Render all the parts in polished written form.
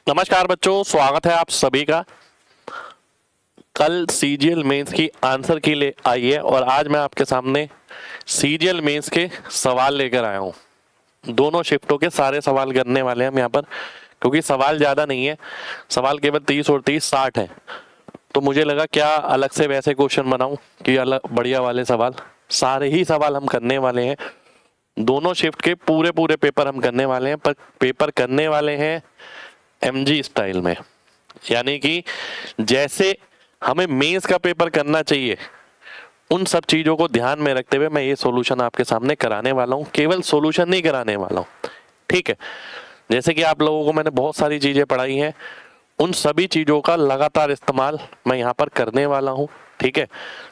नमस्कार बच्चों, स्वागत है आप सभी का। कल सीजीएल मेंस की आंसर की ले आई है और आज मैं आपके सामने सीजीएल मेंस के सवाल लेकर आया हूँ। दोनों शिफ्टों के सारे सवाल करने वाले हैं हम यहाँ पर, क्योंकि सवाल ज़्यादा नहीं है, सवाल केवल 30 और 30 60 है। तो मुझे लगा क्या अलग से वैसे क्वेश्चन बनाऊँ कि अलग बढ़िया वाले सवाल, सारे ही सवाल हम करने वाले हैं। दोनों शिफ्ट के पूरे पूरे पेपर हम करने वाले हैं, पर पेपर करने वाले हैं एमजी स्टाइल में, यानी कि जैसे हमें मेंस का पेपर करना चाहिए उन सब चीज़ों को ध्यान में रखते हुए मैं ये सॉल्यूशन आपके सामने कराने वाला हूँ। केवल सॉल्यूशन नहीं कराने वाला हूँ, ठीक है। जैसे कि आप लोगों को मैंने बहुत सारी चीज़ें पढ़ाई हैं, उन सभी चीज़ों का लगातार इस्तेमाल मैं यहाँ पर करने वाला हूँ, ठीक है।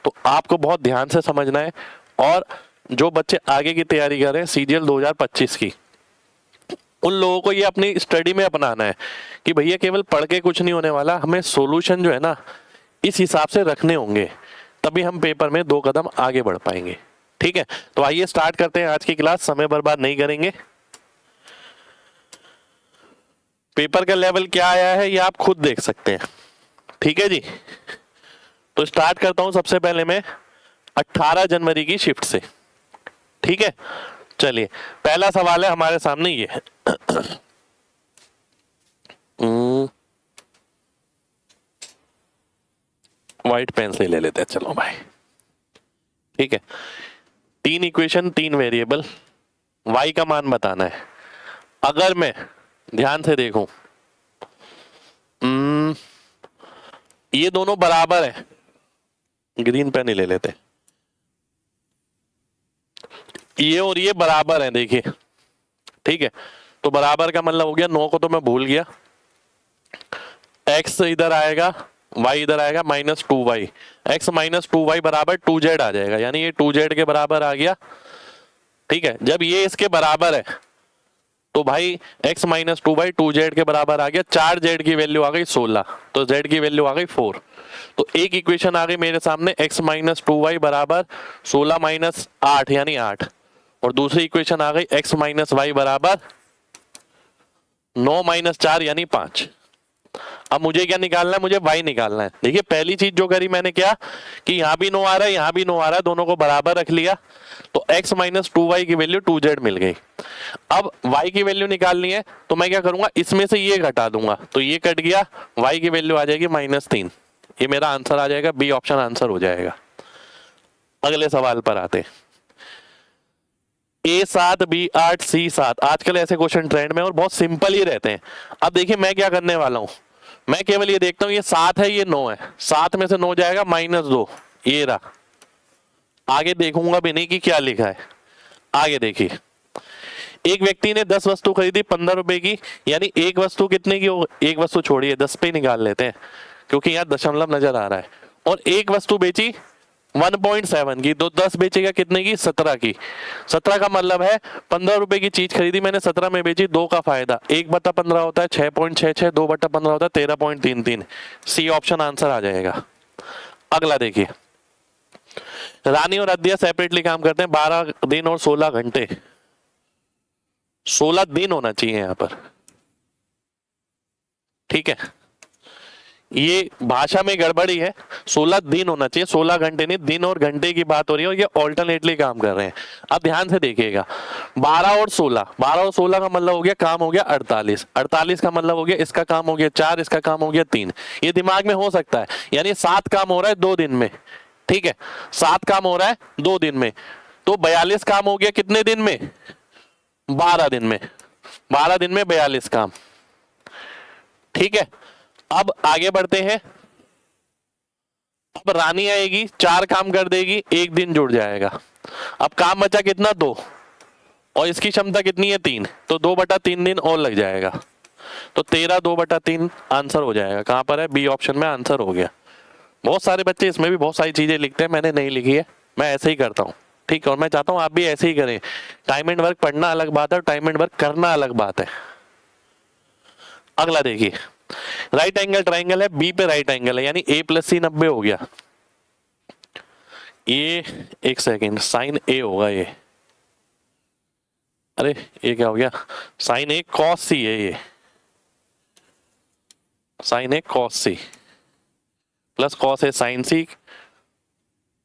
तो आपको बहुत ध्यान से समझना है। और जो बच्चे आगे की तैयारी कर रहे हैं सीजीएल 2025 की, उन लोगों को ये अपनी स्टडी में अपनाना है कि भैया केवल पढ़ के कुछ नहीं होने वाला, हमें सॉल्यूशन जो है ना इस हिसाब से रखने होंगे, तभी हम पेपर में 2 कदम आगे बढ़ पाएंगे, ठीक है। तो आइए स्टार्ट करते हैं आज की क्लास, समय बर्बाद नहीं करेंगे। पेपर का लेवल क्या आया है ये आप खुद देख सकते हैं, ठीक है जी। तो स्टार्ट करता हूं सबसे पहले मैं 18 जनवरी की शिफ्ट से, ठीक है। चलिए पहला सवाल है हमारे सामने ये व्हाइट पेन से ले लेते हैं, चलो भाई, ठीक है। 3 इक्वेशन 3 वेरिएबल, y का मान बताना है। अगर मैं ध्यान से देखूं, ये दोनों बराबर है, ग्रीन पेन ही ले लेते, ये और ये बराबर है, देखिए, ठीक है। तो बराबर का मतलब हो गया, 9 को तो मैं भूल गया, x इधर आएगा, y इधर आएगा, -2y, x -2y बराबर 2z आ जाएगा, यानी ये 2z के बराबर आ गया, ठीक है। जब ये इसके बराबर है तो भाई x -2y 2z के बराबर आ गया, 4z की वैल्यू आ गई 16, तो z की वैल्यू आ गई 4। तो एक इक्वेशन आ गई मेरे सामने, x -2y बराबर 16 - 8 यानी 8, और दूसरी इक्वेशन आ गई x -y बराबर 9 - 4 यानी 5। अब मुझे क्या निकालना है, मुझे y निकालना है। देखिए पहली चीज जो करी मैंने क्या कि यहाँ भी 9 आ रहा है, यहाँ भी 9 आ रहा है, दोनों को बराबर रख लिया, तो x -2y की वैल्यू 2z मिल गई। अब y की वैल्यू निकालनी है तो मैं क्या करूंगा, इसमें से ये घटा दूंगा, तो ये कट गया, y की वैल्यू आ जाएगी -3। ये मेरा आंसर आ जाएगा, बी ऑप्शन आंसर हो जाएगा। अगले सवाल पर आते, A7 B8 C7, आजकल ऐसे क्वेश्चन ट्रेंड में और बहुत सिंपल ही रहते हैं। अब देखिए मैं क्या करने वाला हूं, मैं केवल ये देखता हूं, ये 7 है ये 9 है, 7 में से 9 जाएगा -2, ये रहा। आगे देखूंगा भी नहीं कि क्या लिखा है। आगे देखिए, एक व्यक्ति ने 10 वस्तु खरीदी 15 रुपए की, यानी एक वस्तु कितने की हो, एक वस्तु छोड़िए 10 पे निकाल लेते हैं क्योंकि यहाँ दशमलव नजर आ रहा है, और एक वस्तु बेची 1.7 की, तो 10 बेचेगा कितने की, 17 की। 17 का मतलब है 15 रुपए की चीज खरीदी मैंने, 17 में बेची, 2 का फायदा, 1/15 होता है 6.66, 2/15 होता है 13.33। सी ऑप्शन आंसर आ जाएगा। अगला देखिए, रानी और अद्या सेपरेटली काम करते हैं 12 दिन और 16 घंटे, 16 दिन होना चाहिए यहां पर, ठीक है। ये भाषा में गड़बड़ी है, 16 दिन होना चाहिए, 16 घंटे नहीं, दिन और घंटे की बात हो रही है और ये ऑल्टरनेटली काम कर रहे हैं। अब ध्यान से देखिएगा, 12 और 16, 12 और 16 का मतलब हो गया, काम हो गया 48, 48 का मतलब हो गया इसका काम हो गया 4, इसका काम हो गया 3। ये दिमाग में हो सकता है, यानी 7 काम हो रहा है 2 दिन में, ठीक है, 7 काम हो रहा है 2 दिन में, तो 42 काम हो गया कितने दिन में, 12 दिन में, 12 दिन में 42 काम, ठीक है। अब आगे बढ़ते हैं, अब रानी आएगी 4 काम कर देगी, 1 दिन जुड़ जाएगा। अब काम बचा कितना, 2, और इसकी क्षमता कितनी है 3, तो 2/3 दिन और लग जाएगा, तो 13 2/3 आंसर हो जाएगा। कहां पर है, बी ऑप्शन में आंसर हो गया। बहुत सारे बच्चे इसमें भी बहुत सारी चीजें लिखते हैं, मैंने नहीं लिखी है, मैं ऐसे ही करता हूँ, ठीक है। और मैं चाहता हूँ आप भी ऐसे ही करें। टाइम एंड वर्क पढ़ना अलग बात है और टाइम एंड वर्क करना अलग बात है। अगला देखिए, राइट एंगल ट्राइंगल है, बी पे राइट एंगल है, यानी a + c 90 हो गया। ये एक सेकेंड, साइन ए होगा ये, अरे ये क्या हो गया, साइन ए cos c है ये, sign A cos C plus cos A sign सी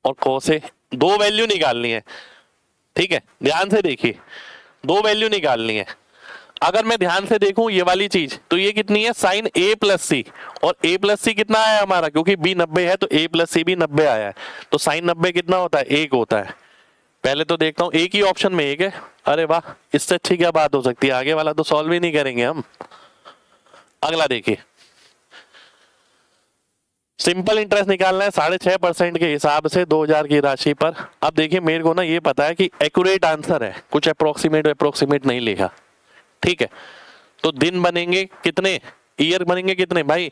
और कॉस ए, दो वैल्यू निकालनी है। ठीक है, ध्यान से देखिए, दो वैल्यू निकालनी है। अगर मैं ध्यान से देखूं ये वाली चीज, तो ये कितनी है, साइन ए प्लस सी, और ए प्लस सी कितना आया हमारा, क्योंकि बी 90 है तो ए प्लस सी भी 90 आया है, तो साइन 90 कितना होता है, 1 होता है। पहले तो देखता हूं एक ही ऑप्शन में 1 है, अरे वाह, इससे अच्छी क्या बात हो सकती है, आगे वाला तो सॉल्व ही नहीं करेंगे हम। अगला देखिए, सिंपल इंटरेस्ट निकालना है 6.5% के हिसाब से 2000 की राशि पर। अब देखिए मेरे को ना ये पता है कि एक्यूरेट आंसर है, कुछ अप्रोक्सीमेट नहीं लिखा। ठीक है, तो दिन बनेंगे कितने, ईयर बनेंगे कितने भाई,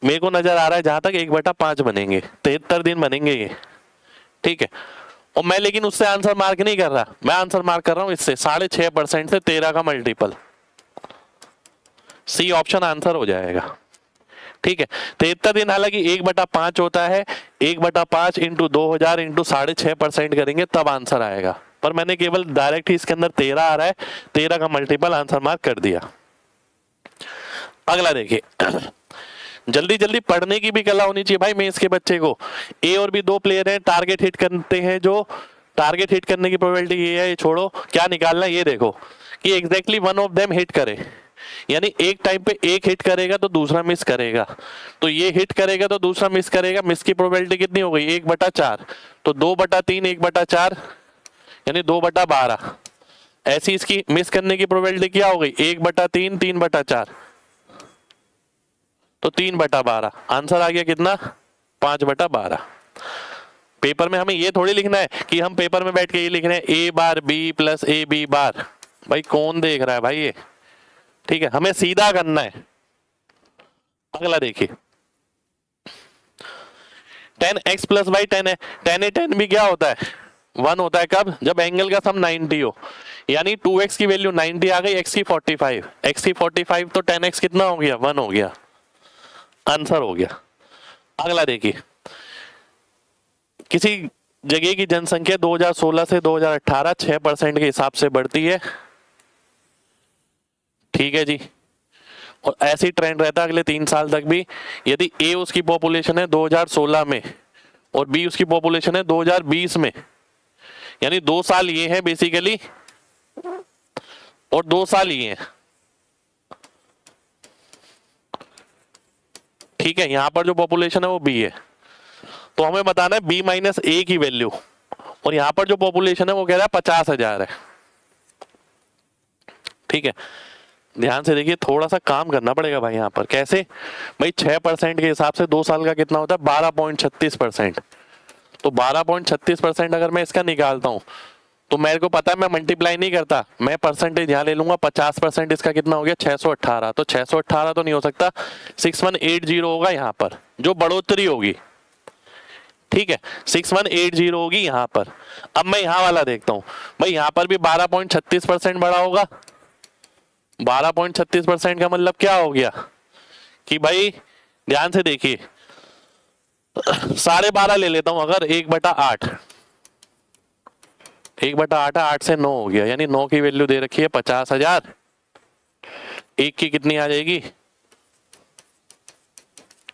मेरे को नजर आ रहा है जहां तक 1/5 बनेंगे, 73 दिन बनेंगे ये। ठीक है, और मैं लेकिन उससे आंसर मार्क नहीं कर रहा, मैं आंसर मार्क कर रहा हूं इससे 6.5% से 13 का मल्टीपल। सी ऑप्शन आंसर हो जाएगा। ठीक है, 73 दिन हालांकि 1/5 होता है, 1/5 इंटू 2000 इंटू 6.5% करेंगे तब आंसर आएगा, पर मैंने केवल डायरेक्ट ही इसके अंदर 13 आ रहा है, 13 का मल्टीपल आंसर मार्क कर दिया। अगला देखिए, जल्दी जल्दी पढ़ने की भी कला होनी चाहिए भाई मेंस के बच्चे को। ए और बी दो प्लेयर हैं, टारगेट हिट करते हैं, जो टारगेट हिट करने की प्रोबेबिलिटी ये है, ये छोड़ो, क्या निकालना है ये देखो कि exactly one of them hit करे, यानी एक टाइम पे एक हिट करेगा तो दूसरा मिस करेगा, तो ये हिट करेगा तो दूसरा मिस करेगा, मिस की प्रोबेबिलिटी कितनी हो गई, 1/4, तो 2/3 1/4 यानी 2/12। ऐसी इसकी मिस करने की प्रोबेबिलिटी क्या हो गई, 1/3 3/4, तो 3/12। आंसर आ गया कितना, 5/12। पेपर में हमें ये थोड़ी लिखना है कि हम पेपर में बैठ के ये लिख रहे हैं A bar B plus A B bar, भाई कौन देख रहा है भाई ये। ठीक है, हमें सीधा करना है। अगला देखिए, 10x प्लस बाई 10 है, 10 भी क्या होता है, 1 होता है, कब, जब एंगल का सम 90 हो, यानी 2x की वैल्यू 90 आ गई, x की 45, x की 45 तो 10x कितना हो गया, 1 हो गया, आंसर हो गया। अगला देखिए, किसी जगह की जनसंख्या 2016 से 2018 6% के हिसाब से बढ़ती है। ठीक है जी, और ऐसी ट्रेंड रहता है अगले 3 साल तक भी। यदि ए उसकी पॉपुलेशन है 2016 में और बी उसकी पॉपुलेशन है 2020 में, यानी 2 साल ये है बेसिकली और 2 साल ये है। ठीक है, यहां पर जो पॉपुलेशन है वो बी है, तो हमें बताना है बी माइनस ए की वैल्यू, और यहां पर जो पॉपुलेशन है वो कह रहा है 50,000 है। ठीक है, ध्यान से देखिए, थोड़ा सा काम करना पड़ेगा भाई यहाँ पर। कैसे भाई, 6% के हिसाब से 2 साल का कितना होता है, 12.36%। तो 12.36% अगर मैं इसका निकालता हूं तो मेरे को पता है मैं मल्टीप्लाई नहीं करता, मैं परसेंटेज यहाँ ले लूंगा, 50% इसका कितना हो गया, 618, तो 618 तो नहीं हो सकता, 6180 होगा यहाँ पर जो बढ़ोतरी होगी। ठीक है, 6180 होगी यहाँ पर। अब मैं यहाँ वाला देखता हूँ, भाई यहाँ पर भी 12.36% बढ़ा होगा, 12.36% का मतलब क्या हो गया कि भाई ध्यान से देखिए, 12.5 ले लेता हूं अगर, 1/8, 1/8 8 से 9 हो गया, यानी 9 की वैल्यू दे रखी है 50,000, एक की कितनी आ जाएगी,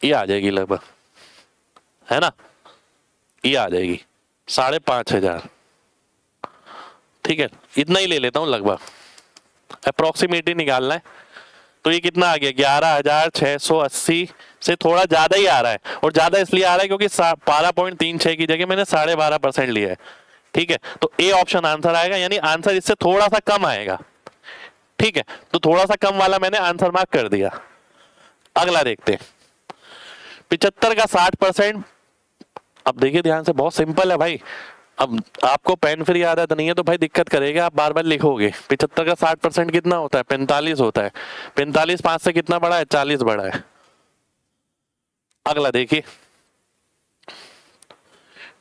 ये आ जाएगी लगभग, है ना, ये आ जाएगी 5,500। ठीक है, इतना ही ले लेता हूं लगभग, अप्रोक्सीमेटली निकालना है, तो ये कितना आ गया, 11,680 से थोड़ा ज्यादा ही आ रहा है, और ज्यादा इसलिए आ रहा है क्योंकि 12.36 की जगह मैंने 12.5% लिया है। ठीक है, तो ए ऑप्शन आंसर आएगा, यानी आंसर इससे थोड़ा सा कम आएगा। ठीक है, तो थोड़ा सा कम वाला मैंने आंसर मार्क कर दिया। अगला देखते हैं, 75 का 60%। अब देखिए ध्यान से, बहुत सिंपल है भाई। अब आपको पेन फ्री आदत नहीं है तो भाई दिक्कत करेगा, आप बार बार लिखोगे। 75 का 60% कितना होता है, 45 होता है, 45 5 से कितना बड़ा है, 40 बड़ा है। अगला देखिए,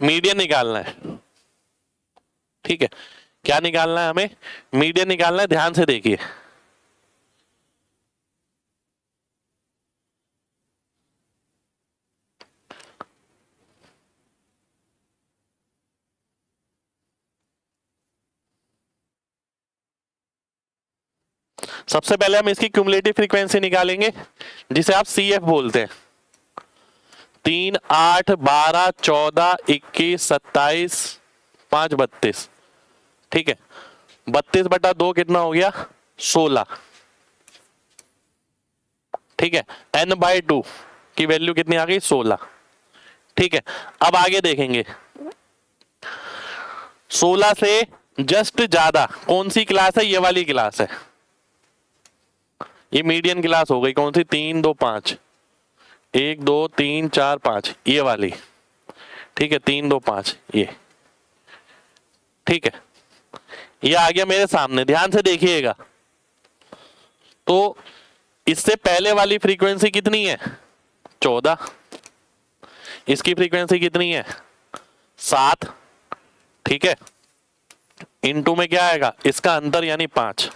मीडियन निकालना है। ठीक है, क्या निकालना है हमें, मीडियन निकालना है, ध्यान से देखिए। सबसे पहले हम इसकी क्यूमुलेटिव फ्रीक्वेंसी निकालेंगे जिसे आप CF बोलते हैं। 3, 8, 12, 14, 21, 27, 5, 32। ठीक है, 32/2 कितना हो गया? 16। ठीक है, n/2 की वैल्यू कितनी आ गई? 16। ठीक है, अब आगे देखेंगे 16 से जस्ट ज्यादा कौन सी क्लास है? ये वाली क्लास है, ये मीडियन क्लास हो गई। कौन सी? 3, 2, 5, 1, 2, 3, 4, 5, ये वाली। ठीक है, 3, 2, 5 ये। ठीक है, ये आ गया मेरे सामने, ध्यान से देखिएगा। तो इससे पहले वाली फ्रीक्वेंसी कितनी है? 14। इसकी फ्रीक्वेंसी कितनी है? 7। ठीक है, इनटू में क्या आएगा? इसका अंतर यानी 5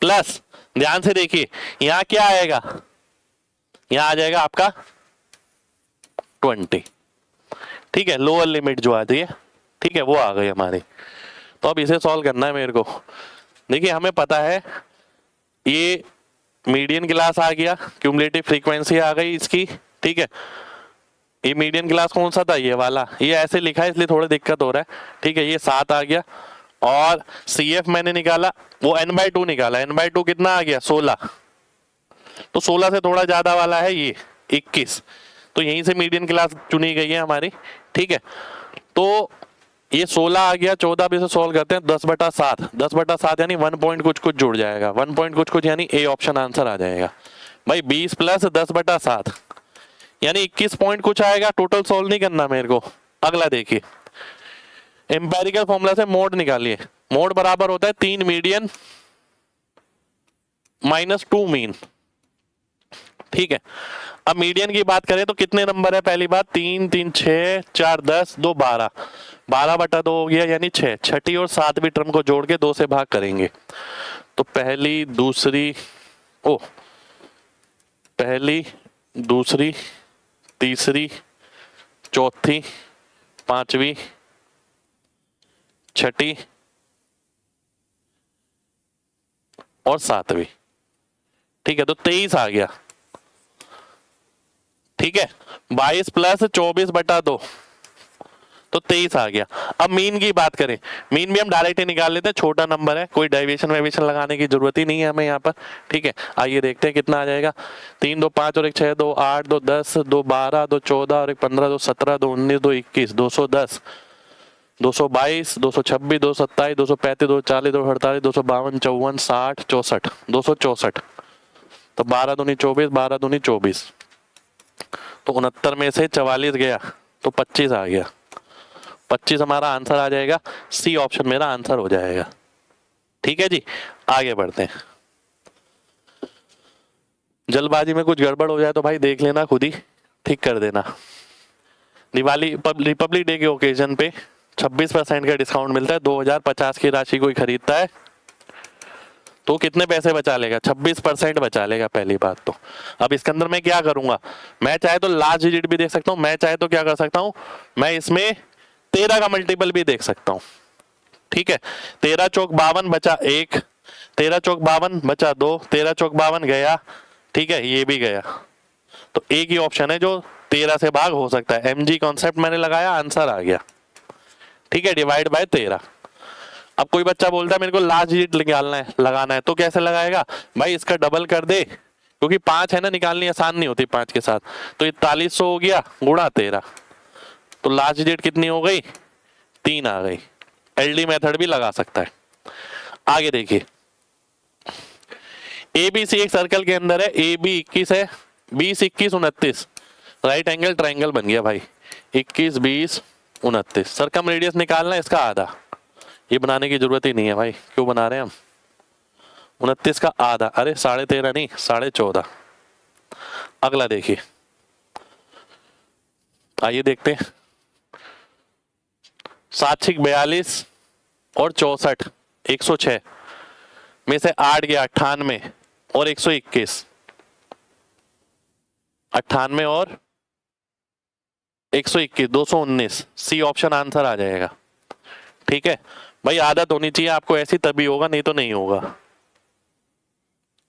प्लस, ध्यान से देखिए यहां क्या आएगा? यहां आ जाएगा आपका 20। ठीक है, लोअर लिमिट जो आती है, ठीक है, वो आ गई हमारी। तो अब इसे सॉल्व करना है मेरे को। देखिए हमें पता है ये मीडियन क्लास आ गया, क्यूमुलेटिव फ्रीक्वेंसी आ गई इसकी। ठीक है, ये मीडियन क्लास कौन सा था? ये वाला। ये ऐसे लिखा है इसलिए थोड़ा दिक्कत हो रहा है। ठीक है, ये 7 आ गया और CF मैंने निकाला, वो n/2 निकाला। n/2 कितना आ गया? 16। तो 16 से थोड़ा ज्यादा वाला है ये 21। तो यहीं से मीडियन क्लास चुनी गई है हमारी। ठीक है, तो ये 16 आ गया। 14 भी से सॉल्व करते हैं। 10/7, 10/7 यानी 1 पॉइंट कुछ कुछ जुड़ जाएगा। 1 पॉइंट कुछ कुछ यानी A ऑप्शन आंसर आ जाएगा भाई। 20 प्लस 10/7 यानी 21 पॉइंट कुछ आएगा। टोटल सॉल्व नहीं करना मेरे को। अगला देखिए, एम्पेरिकल फॉर्मूला से मोड निकालिए। मोड बराबर होता है 3 मीडियन -2 मीन। ठीक है, अब मीडियन की बात करें तो कितने नंबर है? पहली बात 3, 3, 6, 4, 10, 2, 12। 12/2 हो गया यानी 6। छठी और सातवीं टर्म को जोड़ के 2 से भाग करेंगे तो पहली, दूसरी, तीसरी, चौथी, पांचवी, छठी और सातवीं। ठीक है, तो 23 आ गया। ठीक है, 22 प्लस 24/2 तो 23 आ गया। अब मीन की बात करें, मीन भी हम डायरेक्ट ही निकाल लेते हैं, छोटा नंबर है, कोई डेविएशन वेविएशन लगाने की जरूरत ही नहीं है हमें यहाँ पर। ठीक है, आइए देखते हैं कितना आ जाएगा। 3, 2, 5 और 1, 6, 2, 8, 2, 10, 2, 12, 2, 14 और 1, 15, 2, 17, 2, 19, 2, 21, 210, 222, 226, 227, 235, 240, 248, 252, 54, 60, 64, 264। तो 12 दूनी 24, 12 दूनी 24, तो 69 में से 44 गया तो 25 आ गया। 25 हमारा आंसर आ जाएगा। C ऑप्शन मेरा आंसर हो जाएगा। ठीक है जी, आगे बढ़ते हैं। जल्दबाजी में कुछ गड़बड़ हो जाए तो भाई देख लेना, खुद ही ठीक कर देना। दिवाली रिपब्लिक डे के ओकेजन पे 26% का डिस्काउंट मिलता है। 2050 की राशि कोई खरीदता है तो कितने पैसे बचा लेगा? 26% बचा लेगा पहली बात तो। अब इसके अंदर मैं क्या करूंगा? मैं चाहे तो लास्ट डिजिट भी देख सकता हूं, मैं चाहे तो क्या कर सकता हूं, मैं इसमें 13 का मल्टीपल भी देख सकता हूं। ठीक है, 13 चौक 52 बचा 1, 13 चौक 52 बचा 2, 13 चौक 52 गया। ठीक है, ये भी गया। तो एक ही ऑप्शन है जो 13 से भाग हो सकता है। MG कॉन्सेप्ट मैंने लगाया, आंसर आ गया। ठीक है, डिवाइड बाय 13। अब कोई बच्चा बोलता है मेरे को लास्ट डिजिट निकालना है, लगाना है, तो कैसे लगाएगा? भाई इसका डबल कर दे, क्योंकि 5 है ना, निकालनी आसान नहीं होती 5 के साथ। तो 4100 हो गया गुणा 13, तो लास्ट डिजिट कितनी हो गई? 3 आ गई। LD मेथड भी लगा सकता है। आगे देखिए, ABC एक सर्कल के अंदर है। AB 21 है, 20, 21, 29, राइट एंगल ट्राइंगल बन गया भाई। 21, 20, 29, सरकम रेडियस निकालना है इसका आधा। ये बनाने की जरूरत ही नहीं है भाई, क्यों बना रहे हैं हम? 29 का आधा, अरे 13.5 नहीं 14.5। अगला देखिए, आइए देखते हैं। 7, 6, 42 और 64, 106 में से 8 गया 98 और 121, 98 और 121, 219। C ऑप्शन आंसर आ जाएगा। ठीक है भाई, आदत होनी चाहिए आपको ऐसी, तभी होगा, नहीं तो नहीं होगा।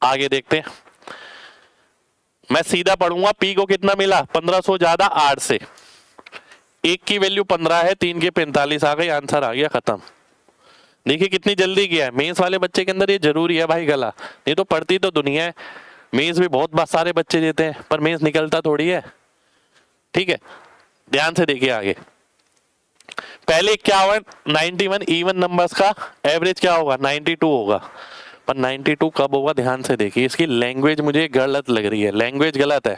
आगे देखते हैं, मैं सीधा पढ़ूंगा। पी को कितना मिला 1500 ज्यादा 8 से, एक की वैल्यू 15 है, 3 के 45 आ गई, आंसर आ गया, खत्म। देखिए कितनी जल्दी किया है। मेंस वाले बच्चे के अंदर ये जरूरी है भाई गला, नहीं तो पढ़ती तो दुनिया है। मेंस भी बहुत सारे बच्चे देते हैं पर मेंस निकलता थोड़ी है। ठीक है, ध्यान से देखिए आगे। पहले क्या हुआ, 91 इवन नंबर्स का एवरेज क्या होगा 92 होगा, पर 92 कब होगा ध्यान से देखिए। इसकी लैंग्वेज मुझे गलत लग रही है, लैंग्वेज गलत है।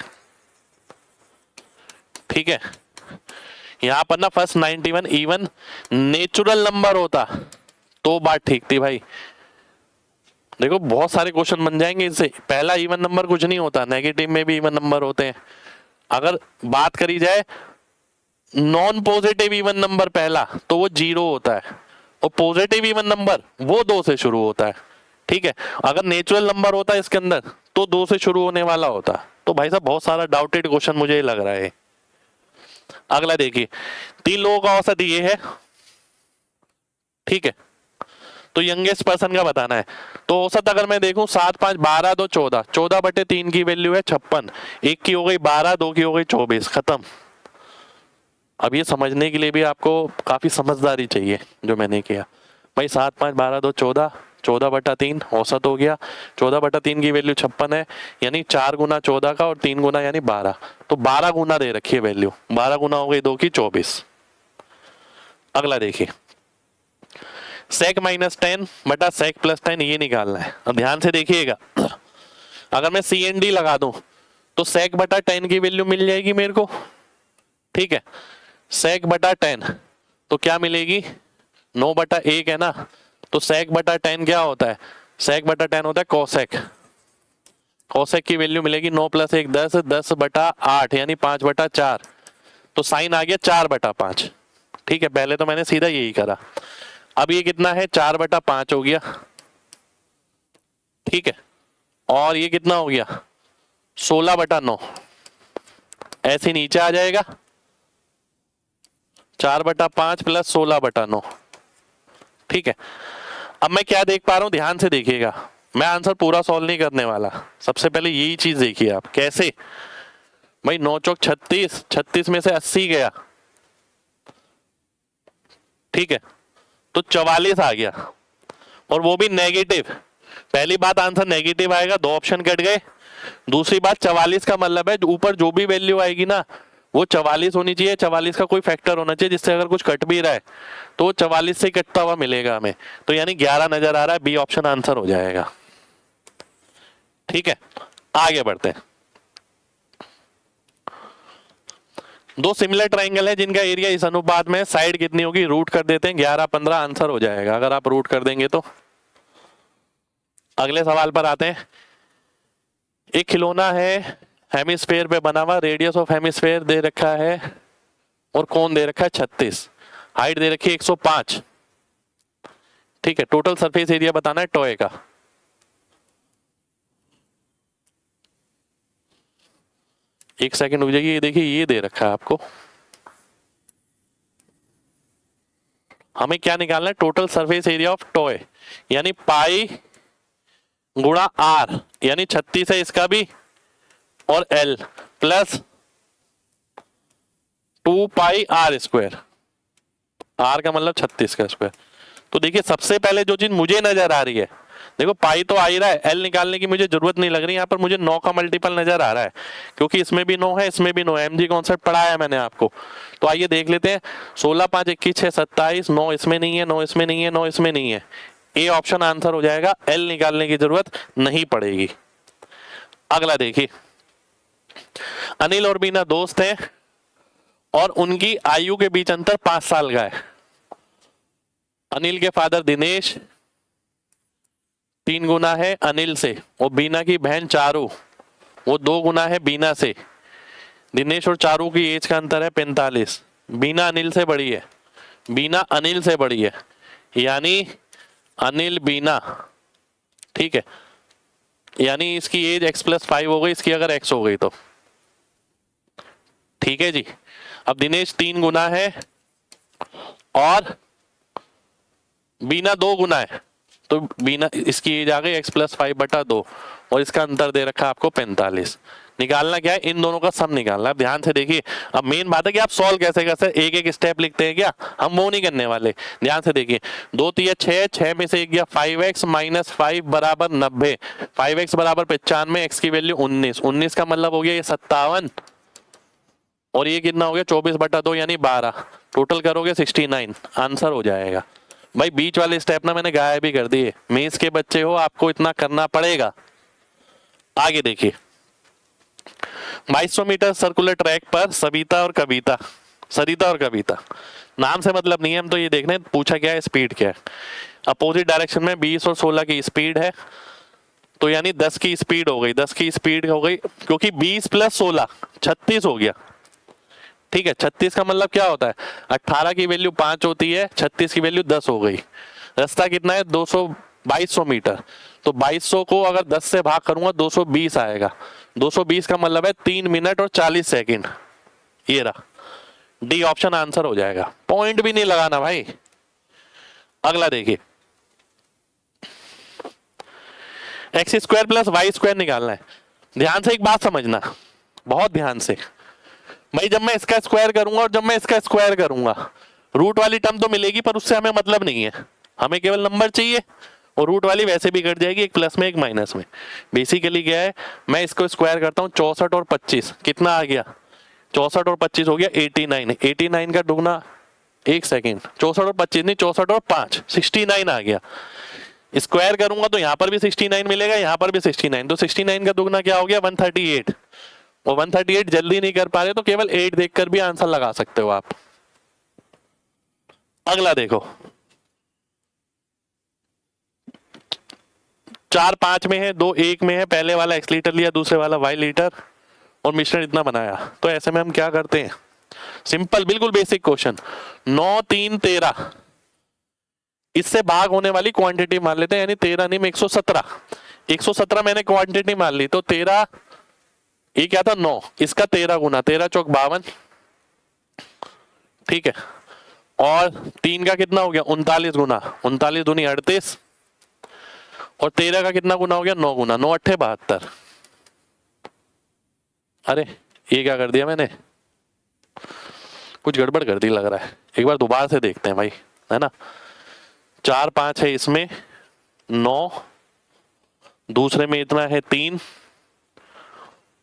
ठीक है, यहां पर ना फर्स्ट 91 इवन नेचुरल नंबर होता तो बात ठीक थी भाई। देखो बहुत सारे क्वेश्चन बन जाएंगे इससे। पहला इवन नंबर कुछ नहीं होता, नेगेटिव में भी इवन नंबर होते हैं। अगर बात करी जाए नॉन पॉजिटिव इवन नंबर पहला तो वो 0 होता है, और पॉजिटिव इवन नंबर वो 2 से शुरू होता है। ठीक है, अगर नेचुरल नंबर होता है इसके अंदर तो 2 से शुरू होने वाला होता। तो भाई साहब बहुत सारा डाउटेड क्वेश्चन मुझे लग रहा है। अगला देखिए, 3 लोगों का औसत ये है। ठीक है, तो यंगेस्ट पर्सन का बताना है। तो औसत अगर मैं देखूं 7 5 12 2 14, 14/3 की वैल्यू है 56, एक की हो गई 12, 2 की हो गई 24, खत्म। अब ये समझने के लिए भी आपको काफी समझदारी चाहिए जो मैंने किया। भाई 7 5 12 2 14, 14/3 औसत हो गया। 14/3 की वैल्यू 56 है, यानी 4 गुना 14 का और 3 गुना यानी 12, तो 12 गुना दे रखी है वैल्यू। 12 गुना हो गई 2 की 24। अगला देखिए, sec -10 बटा sec +10 ये निकालना है। अब ध्यान से देखिएगा, अगर मैं CND लगा दूं तो sec/10 की वैल्यू मिल जाएगी मेरे को। ठीक है, sec/10 तो क्या मिलेगी 9/1 है ना, तो sec/10 क्या होता है, sec/10 होता है cosec। cosec की वैल्यू मिलेगी 9 + 1 10, 10/8 यानी 5/4, तो साइन आ गया 4/5। ठीक है, पहले तो मैंने सीधा यही करा। अब ये कितना है 4/5 हो गया। ठीक है, और ये कितना हो गया 16/9, ऐसे नीचे आ जाएगा 4/5 + 16/9। ठीक है, अब मैं क्या देख पा रहा हूं ध्यान से देखिएगा। मैं आंसर पूरा सॉल्व नहीं करने वाला, सबसे पहले यही चीज देखिए आप कैसे। भाई 9 चौक 36, 36 में से 80 गया। ठीक है, तो 44 आ गया, और वो भी नेगेटिव। पहली बात आंसर नेगेटिव आएगा, 2 ऑप्शन कट गए। दूसरी बात 44 का मतलब है ऊपर जो भी वैल्यू आएगी ना वो 44 होनी चाहिए। 44 का कोई फैक्टर होना चाहिए जिससे अगर कुछ कट भी रहा है तो 44 से कटता हुआ मिलेगा हमें। तो यानी 11 नजर आ रहा है, बी ऑप्शन आंसर हो जाएगा। ठीक है, आगे बढ़ते हैं। 2 सिमिलर ट्राइंगल है जिनका एरिया इस अनुपात में, साइड कितनी होगी रूट कर देते हैं, 11 15 आंसर हो जाएगा अगर आप रूट कर देंगे तो। अगले सवाल पर आते हैं। एक खिलौना है हेमिस्फेयर पे बना हुआ, रेडियस ऑफ हेमिस्फेयर दे रखा है और कोण दे रखा है 36, हाइट दे रखी है 105। ठीक है, टोटल सरफेस एरिया बताना है टॉय का। एक सेकंड रुक जाइए, ये देखिए ये दे रखा है आपको, हमें क्या निकालना है total surface area of toy, यानी पाई गुणा आर, यानी 36 है इसका भी, और एल प्लस 2πr²। आर का मतलब 36 का स्क्वायर। तो देखिए सबसे पहले जो चीज मुझे नजर आ रही है, देखो पाई तो आ ही रहा है, एल निकालने की मुझे जरूरत नहीं लग रही। यहाँ पर मुझे 9 का मल्टीपल नजर आ रहा है, क्योंकि इसमें भी 9 है इसमें भी 9 है। mg कॉन्सेप्ट पढ़ाया है मैंने आपको। तो आइए देख लेते हैं। 16 5 21 6 27, 9 इसमें नहीं है, 9 इसमें नहीं है, 9 इसमें नहीं है, ए ऑप्शन आंसर हो जाएगा। एल निकालने की जरूरत नहीं पड़ेगी। अगला देखिए, अनिल और बीना दोस्त हैं और उनकी आयु के बीच अंतर 5 साल का है। अनिल के फादर दिनेश 3 गुना है अनिल से, और बीना की बहन चारू वो 2 गुना है बीना से। दिनेश और चारू की एज का अंतर है 45। बीना अनिल से बड़ी है, बीना अनिल से बड़ी है, यानी अनिल बीना। ठीक है, यानी इसकी एज x+5 हो गई, इसकी अगर x हो गई तो। ठीक है जी, अब दिनेश 3 गुना है और बीना 2 गुना है, तो बीना इसकी एज आ गई x+5/2, और इसका अंतर दे रखा है आपको 45। निकालना क्या है, इन दोनों का सम निकालना है। ध्यान से देखिए, अब मेन बात है कि आप सॉल्व कैसे कैसे एक एक स्टेप लिखते हैं क्या, हम वो नहीं करने वाले। ध्यान से देखिए, 2 3 6, 6 में से एक गया 5x माइनस 5 बराबर 90, 5x बराबर 95, x की वैल्यू 19, 19 का मतलब हो गया ये 57, और ये कितना हो गया 24/2 यानी 12, टोटल करोगे 69, आंसर हो जाएगा। भाई बीच वाले स्टेप ना मैंने गायब भी कर दिए, मेंस के बच्चे हो आपको इतना करना पड़ेगा। आगे देखिए, 2200 मीटर सर्कुलर ट्रैक पर सरिता और कविता, नाम से मतलब नहीं है, हम तो ये देख रहे हैं पूछा क्या है, स्पीड क्या है। अपोजिट डायरेक्शन में 20 और 16 की स्पीड है, तो यानी 10 की स्पीड हो गई, 10 की स्पीड हो गई, क्योंकि 20 प्लस 16 36 हो गया। ठीक है, 36 का मतलब क्या होता है, 18 की वैल्यू 5 होती है, 36 की वैल्यू 10 हो गई। रास्ता कितना है 2200 मीटर, तो 2200 को अगर 10 से भाग करूंगा 220 आएगा। 220 का मतलब है 3 मिनट और 40 सेकंड। ये रहा, डी ऑप्शन आंसर हो जाएगा, पॉइंट भी नहीं लगाना भाई। अगला देखिए, x square plus y square निकालना है। ध्यान से एक बात समझना, बहुत ध्यान से भाई, जब मैं इसका स्क्वायर करूंगा और जब मैं इसका स्क्वायर करूंगा, रूट वाली टर्म तो मिलेगी पर उससे हमें मतलब नहीं है, हमें केवल नंबर चाहिए, और रूट वाली वैसे भी कट जाएगी, एक प्लस में एक माइनस में। बेसिकली क्या है, मैं इसको स्क्वायर करता हूँ, 64 और 25 कितना आ गया, 64 और 25 हो गया 89, 89 का दुगना, एक सेकेंड, 64 और 25 नहीं, 64 और 5 69 आ गया। स्क्वायर करूंगा तो यहाँ पर भी 69 मिलेगा, यहाँ पर भी 69, तो 69 का दुगना क्या हो गया 138, और 138 जल्दी नहीं कर पा रहे तो केवल 8 देखकर भी आंसर लगा सकते हो आप। अगला देखो, 4 5 में है, 2 1 में है, पहले वाला x लीटर लिया, दूसरे वाला y लीटर, और मिश्रण इतना बनाया। तो ऐसे में हम क्या करते हैं, सिंपल बिल्कुल बेसिक क्वेश्चन, 9 3 13, इससे भाग होने वाली क्वांटिटी मान लेते हैं, यानी 13 नहीं 117, 117 मैंने क्वांटिटी मान ली, तो 13 ये क्या था 9, इसका 13 गुना, 13 चौक 52, ठीक है, और 3 का कितना हो गया 39 गुना, 39 दूनी 38, और 13 का कितना गुना हो गया 9 गुना, 9 अट्ठे 72। अरे ये क्या कर दिया मैंने, कुछ गड़बड़ कर दी लग रहा है, एक बार दोबारा से देखते हैं भाई, है ना। 4 5 है इसमें, 9 दूसरे में इतना है 3,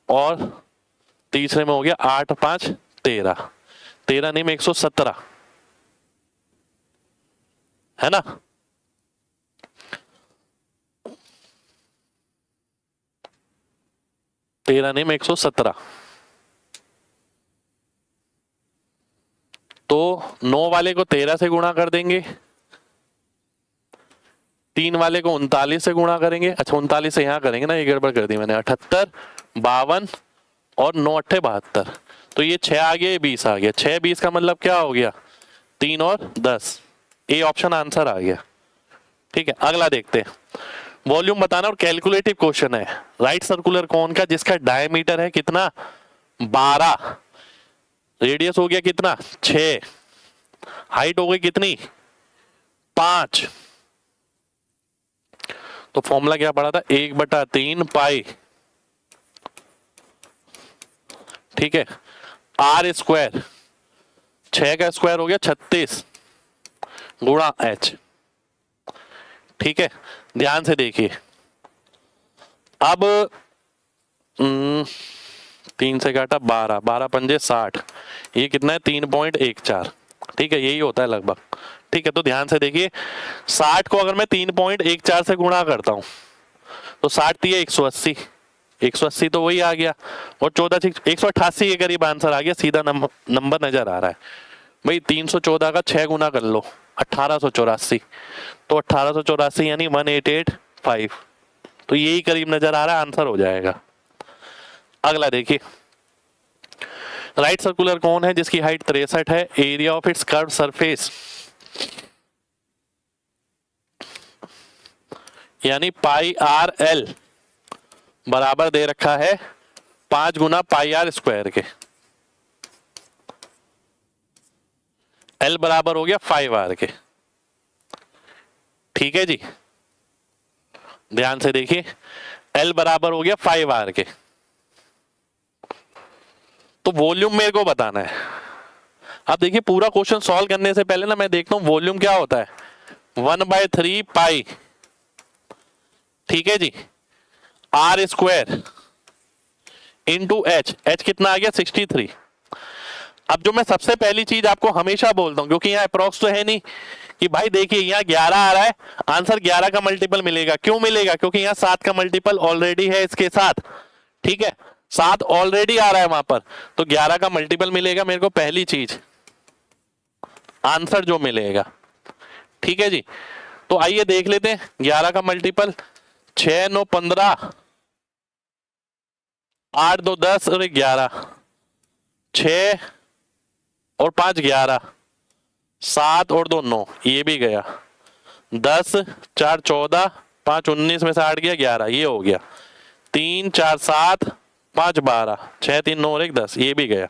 और तीसरे में हो गया 8 5 13, 13 नहीं में 117, है ना। तेरह नहीं में 117, तो 9 वाले को 13 से गुणा कर देंगे, 3 वाले को 39 से गुणा करेंगे, अच्छा 39 से यहां करेंगे ना, ये गड़बड़ कर दी मैंने, 78 52 और 9 अट्ठे 72, तो ये 6 आ गया, ये 20 आ गया, 6 20 का मतलब क्या हो गया 3 और 10, ए ऑप्शन आंसर आ गया। ठीक है, अगला देखते हैं, वॉल्यूम बताना और कैलकुलेटिव क्वेश्चन है। राइट सर्कुलर कोन का जिसका डायमीटर है कितना 12, रेडियस हो गया कितना 6, हाइट हो गई कितनी 5, तो फॉर्मूला क्या पड़ा था 1/3 पाई, ठीक है, आर स्क्वायर, 6 का स्क्वायर हो गया 36 गुणा h। ठीक है, ध्यान से देखिए, अब 3 से काटा 12, 12 पंजे 60, ये कितना है 3.14, ठीक है, यही होता है लगभग। ठीक है, तो ध्यान से देखिए, 60 को अगर मैं 3.14 से गुणा करता हूं तो 60 थी 180, 180 तो वही आ गया, और 14 188 के करीब आंसर आ गया, सीधा नंबर नजर आ रहा है भाई। 314 का 6 गुना कर लो 1884, तो 1884 यानी 1885, तो यही करीब नजर आ रहा है, आंसर हो जाएगा। अगला देखिए, राइट सर्कुलर कोन है जिसकी हाइट 63 है, area of its curve surface यानी पाई आर एल बराबर दे रखा है 5 गुना पाई आर स्क्वायर के, एल बराबर हो गया 5 आर के। ठीक है जी, ध्यान से देखिए, L बराबर हो गया 5R के। तो वॉल्यूम मेरे को बताना है। अब देखिए पूरा क्वेश्चन सॉल्व करने से पहले ना मैं देखता हूं वॉल्यूम क्या होता है, 1/3 पाई, ठीक है जी, R स्क्वायर इंटू एच कितना आ गया 63। अब जो मैं सबसे पहली चीज आपको हमेशा बोलता हूं, क्योंकि यहाँ अप्रोक्स तो है नहीं, कि भाई देखिए यहाँ 11 आ रहा है, आंसर 11 का मल्टीपल मिलेगा। क्यों मिलेगा? क्योंकि यहाँ 7 का मल्टीपल ऑलरेडी है इसके साथ, ठीक है, 7 ऑलरेडी आ रहा है वहां पर, तो 11 का मल्टीपल मिलेगा मेरे को, पहली चीज आंसर जो मिलेगा, ठीक है जी। तो आइए देख लेते हैं 11 का मल्टीपल, 6 9 15, 8 2 10 और 11, 6 और 5 11, 7 और 2 9, ये भी गया, 10 4 14, 5 19 में से 8 गया 11, ये हो गया, 3 4 7 5 12, 6 3 9 और 1 10, ये भी गया।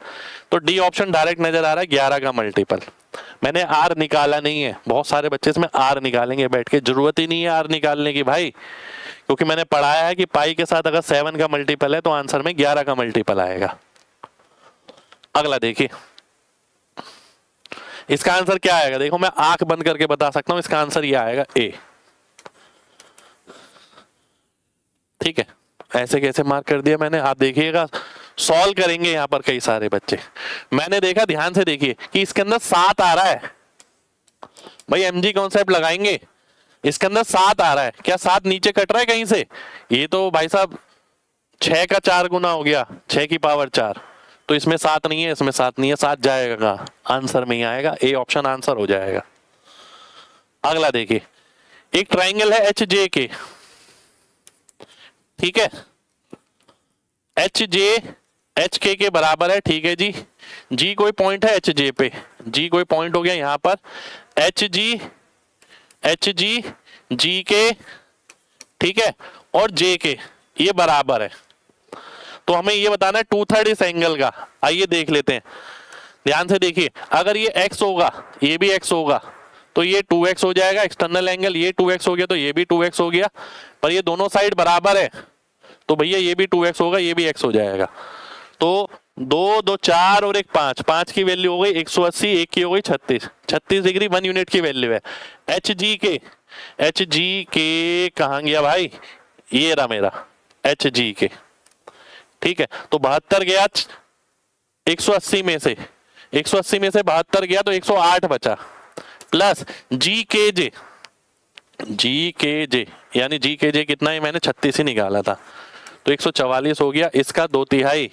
तो डी ऑप्शन डायरेक्ट नजर आ रहा है 11 का मल्टीपल। मैंने आर निकाला नहीं है, बहुत सारे बच्चे इसमें आर निकालेंगे बैठ के, जरूरत ही नहीं है आर निकालने की भाई, क्योंकि मैंने पढ़ाया है कि पाई के साथ अगर 7 का मल्टीपल है तो आंसर में 11 का मल्टीपल आएगा। अगला देखिए, इसका आंसर क्या आएगा, देखो मैं आंख बंद करके बता सकता हूं, इसका आंसर ये आएगा ए, ठीक है। ऐसे कैसे मार्क कर दिया मैंने, आप देखिएगा सॉल्व करेंगे यहां पर कई सारे बच्चे। मैंने देखा, ध्यान से देखिए कि इसके अंदर 7 आ रहा है, भाई एमजी कॉन्सेप्ट लगाएंगे, इसके अंदर 7 आ रहा है, क्या 7 नीचे कट रहा है कहीं से? ये तो भाई साहब 6 का 4 गुना हो गया, 6 की पावर 4, तो इसमें 7 नहीं है, इसमें 7 नहीं है, 7 जाएगा आंसर में ही आएगा, ए ऑप्शन आंसर हो जाएगा। अगला देखिए, एक ट्राइंगल है एच जे के, ठीक है, एच जे एच के बराबर है, ठीक है जी, जी कोई पॉइंट है एच जे पे, जी कोई पॉइंट हो गया यहां पर, एच जी जी के, ठीक है, और जे के ये बराबर है, तो हमें ये बताना है 2/3 इस एंगल का। आइए देख लेते हैं, ध्यान से देखिए, अगर ये x होगा, ये भी x होगा, तो ये 2x हो जाएगा एक्सटर्नल एंगल, ये 2x हो गया तो ये भी 2x हो गया, पर ये दोनों साइड बराबर है, तो भैया ये भी 2x होगा, ये भी x हो जाएगा। तो 2 2 4 और 1 5, 5 की वैल्यू हो गई 180, 1 की हो गई 36, 36 डिग्री 1 यूनिट की वैल्यू है। एच जी के कहां गया भाई, ये रहा मेरा एच जी के, ठीक है, तो 72 गया 180 में से, 180 में से 72 गया तो 108 बचा, प्लस जी के जे यानी जी के जे कितना है, मैंने 36 ही निकाला था, तो 144 हो गया, इसका 2/3,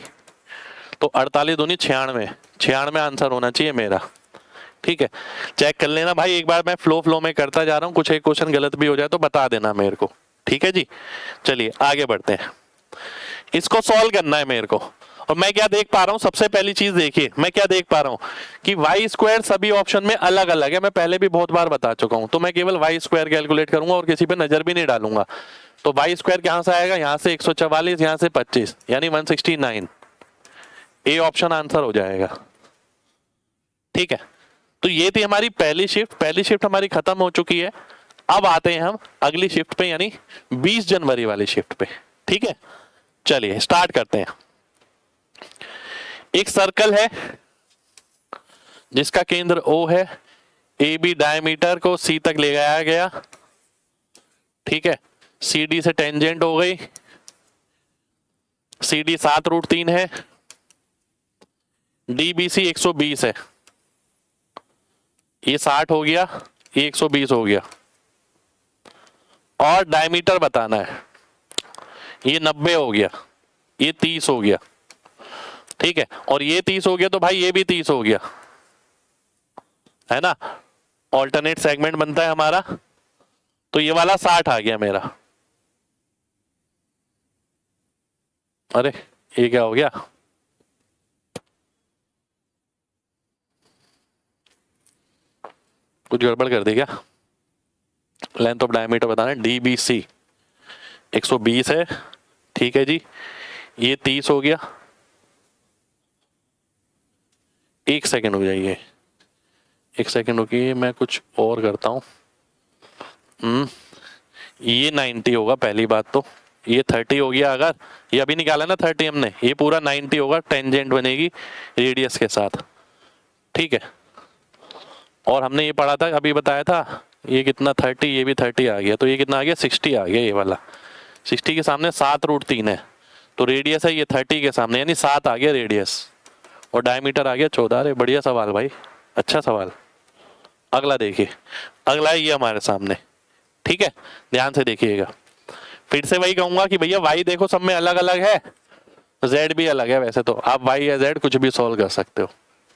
तो 48 दूनी 96, 96 आंसर होना चाहिए मेरा, ठीक है। चेक कर लेना भाई एक बार, मैं फ्लो में करता जा रहा हूं, कुछ एक क्वेश्चन गलत भी हो जाए तो बता देना मेरे को, ठीक है जी। चलिए आगे बढ़ते हैं, इसको सॉल्व करना है मेरे को, और मैं क्या देख पा रहा हूं, सबसे पहली चीज देखिए मैं क्या देख पा रहा हूं कि वाई स्क्वायर सभी ऑप्शन में अलग अलग है, मैं पहले भी बहुत बार बता चुका हूं, तो मैं केवल वाई स्क्वायर कैलकुलेट करूंगा और किसी पे नजर भी नहीं डालूंगा। तो वाई स्क्वायर कहां से आएगा, यहां से 144, यहां से 25 यानी 169, ए ऑप्शन आंसर हो जाएगा, ठीक है। तो ये थी हमारी पहली शिफ्ट हमारी खत्म हो चुकी है। अब आते हैं हम अगली शिफ्ट पे, यानी 20 जनवरी वाली शिफ्ट पे, ठीक है। चलिए स्टार्ट करते हैं। एक सर्कल है जिसका केंद्र O है, ए बी डायमीटर को C तक ले जाया गया, ठीक है, CD से टेंजेंट हो गई, CD 7√3 है, DBC 120 है, ये 60 हो गया, ये 120 हो गया, और डायमीटर बताना है, ये 90 हो गया, ये 30 हो गया, ठीक है, और ये 30 हो गया तो भाई ये भी 30 हो गया, है ना, ऑल्टरनेट सेगमेंट बनता है हमारा, तो ये वाला 60 आ गया मेरा। अरे ये क्या हो गया, कुछ गड़बड़ कर दी क्या, लेंथ ऑफ डायमीटर बताना है, DBC 120 है, ठीक है जी, ये 30 हो गया, एक सेकेंड हो जाइए, एक सेकेंड रुकिए, मैं कुछ और करता हूँ। ये 90 होगा पहली बात, तो ये 30 हो गया, अगर ये अभी निकाला ना 30 हमने, ये पूरा 90 होगा, टेंजेंट बनेगी रेडियस के साथ, ठीक है। और हमने ये पढ़ा था, अभी बताया था, ये कितना 30, ये भी 30 आ गया, तो ये कितना आ गया 60 आ गया, ये वाला 60 के सामने 7√3 है, तो रेडियस है ये 30 के सामने, यानी 7 आ गया रेडियस, और डायमीटर आ गया 14। अरे बढ़िया सवाल भाई, अच्छा सवाल। अगला देखिए, अगला है ये हमारे सामने, ठीक है, ध्यान से देखिएगा। फिर से वही कहूंगा कि भैया वाई देखो सब में अलग अलग है, जेड भी अलग है, वैसे तो आप वाई या जेड कुछ भी सॉल्व कर सकते हो,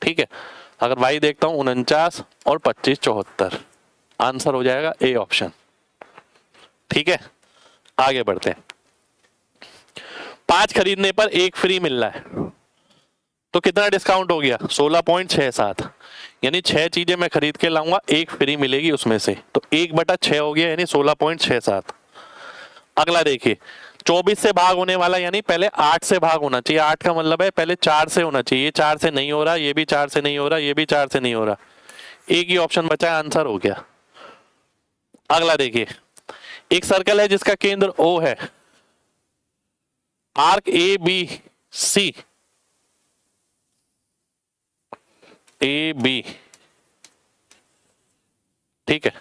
ठीक है। अगर वाई देखता हूं 49 और 25 74, आंसर हो जाएगा ए ऑप्शन, ठीक है। आगे बढ़ते हैं। 5 खरीदने पर 1 फ्री मिल रहा है, तो कितना डिस्काउंट हो गया 16.67, यानी 6 चीजें मैं खरीद के लाऊंगा, 1 फ्री मिलेगी उसमें से, तो 1/6 हो गया, यानी 16.67। अगला देखिए, 24 से भाग होने वाला, यानी पहले 8 से भाग होना चाहिए, 8 का मतलब है पहले 4 से होना चाहिए, ये 4 से नहीं हो रहा, ये भी 4 से नहीं हो रहा, ये भी 4 से नहीं हो रहा, एक ही ऑप्शन बचा है, आंसर हो गया। अगला देखिए, एक सर्कल है जिसका केंद्र ओ है, arc A B C, A B, ठीक है,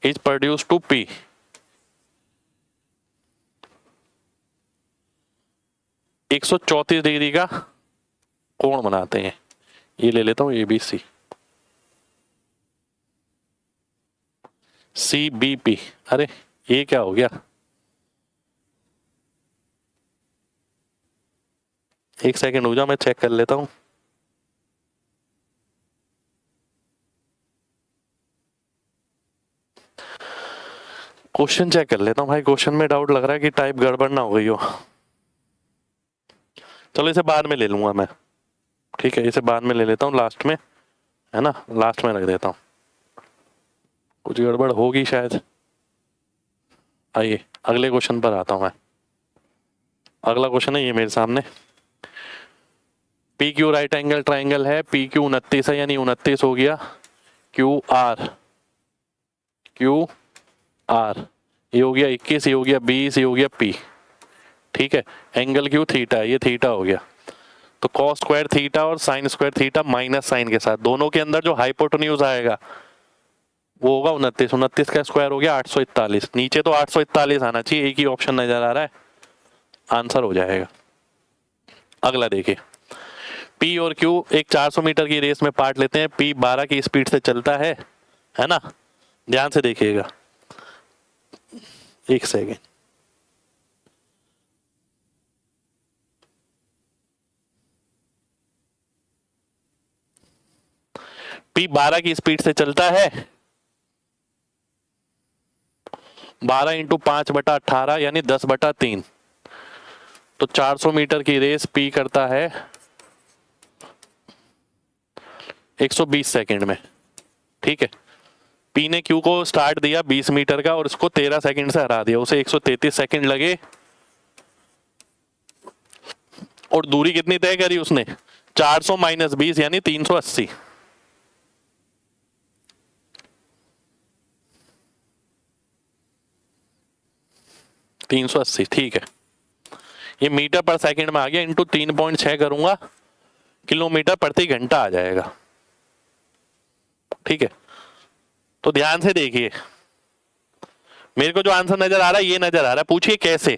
is produce to P, 134 degree का कोण बनाते हैं, ये ले लेता हूं A B C, C B P. अरे ये क्या हो गया, एक सेकंड हो जाओ, मैं चेक कर लेता हूं। क्वेश्चन चेक कर लेता हूं भाई, क्वेश्चन में डाउट लग रहा है कि टाइप गड़बड़ ना हो गई हो। चलो इसे बाद में ले लूंगा मैं, ठीक है, इसे बाद में ले लेता हूँ लास्ट में, है ना, लास्ट में रख देता हूँ, कुछ गड़बड़ होगी शायद। आइए अगले क्वेश्चन पर आता हूं मैं। अगला क्वेश्चन है ये मेरे सामने, P Q right angle triangle है, पी क्यू 29 है, यानी 29 हो गया, क्यू आर, क्यू आर, ये हो गया 21, ये हो गया 20, ये हो गया पी, ठीक है। एंगल क्यू थीटा है, ये थीटा हो गया, तो कॉस स्क्वायर थीटा और sine square theta minus sine के साथ, दोनों के अंदर जो हाइपोटेन्यूज आएगा वो होगा 29, 29 का स्क्वायर हो गया 841, नीचे तो 841 आना चाहिए, एक ही ऑप्शन नजर आ रहा है, आंसर हो जाएगा। अगला देखिए, P और Q एक 400 मीटर की रेस में पार्ट लेते हैं, P 12 की स्पीड से चलता है ना, ध्यान से देखिएगा, एक सेकेंड, P 12 की स्पीड से चलता है, 12 इंटू 5/18 यानी 10/3, तो 400 मीटर की रेस P करता है 120 सेकंड में, ठीक है। P ने Q को स्टार्ट दिया 20 मीटर का और उसको 13 सेकंड से हरा दिया, उसे 133 सेकंड लगे, और दूरी कितनी तय करी उसने 400 - 20 यानी 380, ठीक है। ये मीटर पर सेकंड में आ गया, इंटू 3.6 करूंगा, किलोमीटर प्रति घंटा आ जाएगा, ठीक है। तो ध्यान से देखिए, मेरे को जो आंसर नजर आ रहा है ये नजर आ रहा है, पूछिए कैसे।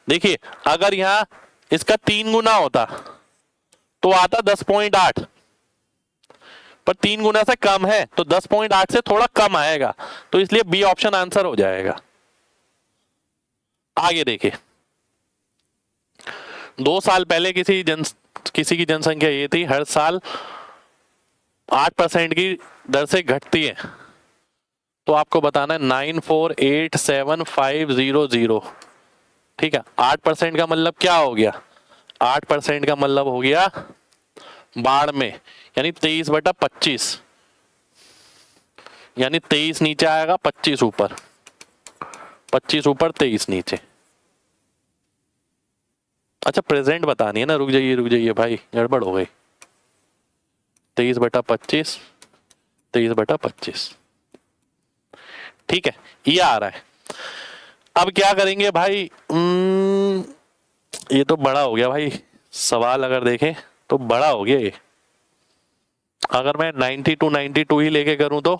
देखिए अगर यहां इसका 3 गुना होता तो आता 10.8, पर 3 गुना से कम है तो 10.8 से थोड़ा कम आएगा, तो इसलिए बी ऑप्शन आंसर हो जाएगा। आगे देखिए, 2 साल पहले किसी की जनसंख्या ये थी, हर साल 8% की दर से घटती है, तो आपको बताना है 948750 ठीक है। 8% का मतलब क्या हो गया, 8% का मतलब हो गया बाढ़ में, यानी 23/25, यानी 23 नीचे आएगा 25 ऊपर, 25 ऊपर 23 नीचे। अच्छा प्रेजेंट बतानी है ना, रुक जाइए भाई, गड़बड़ हो गई, 23/25, 23/25, ठीक है, ये आ रहा है। अब क्या करेंगे भाई, ये तो बड़ा हो गया भाई सवाल, अगर देखें तो बड़ा हो गया ये। अगर मैं 92 ही लेके करूं तो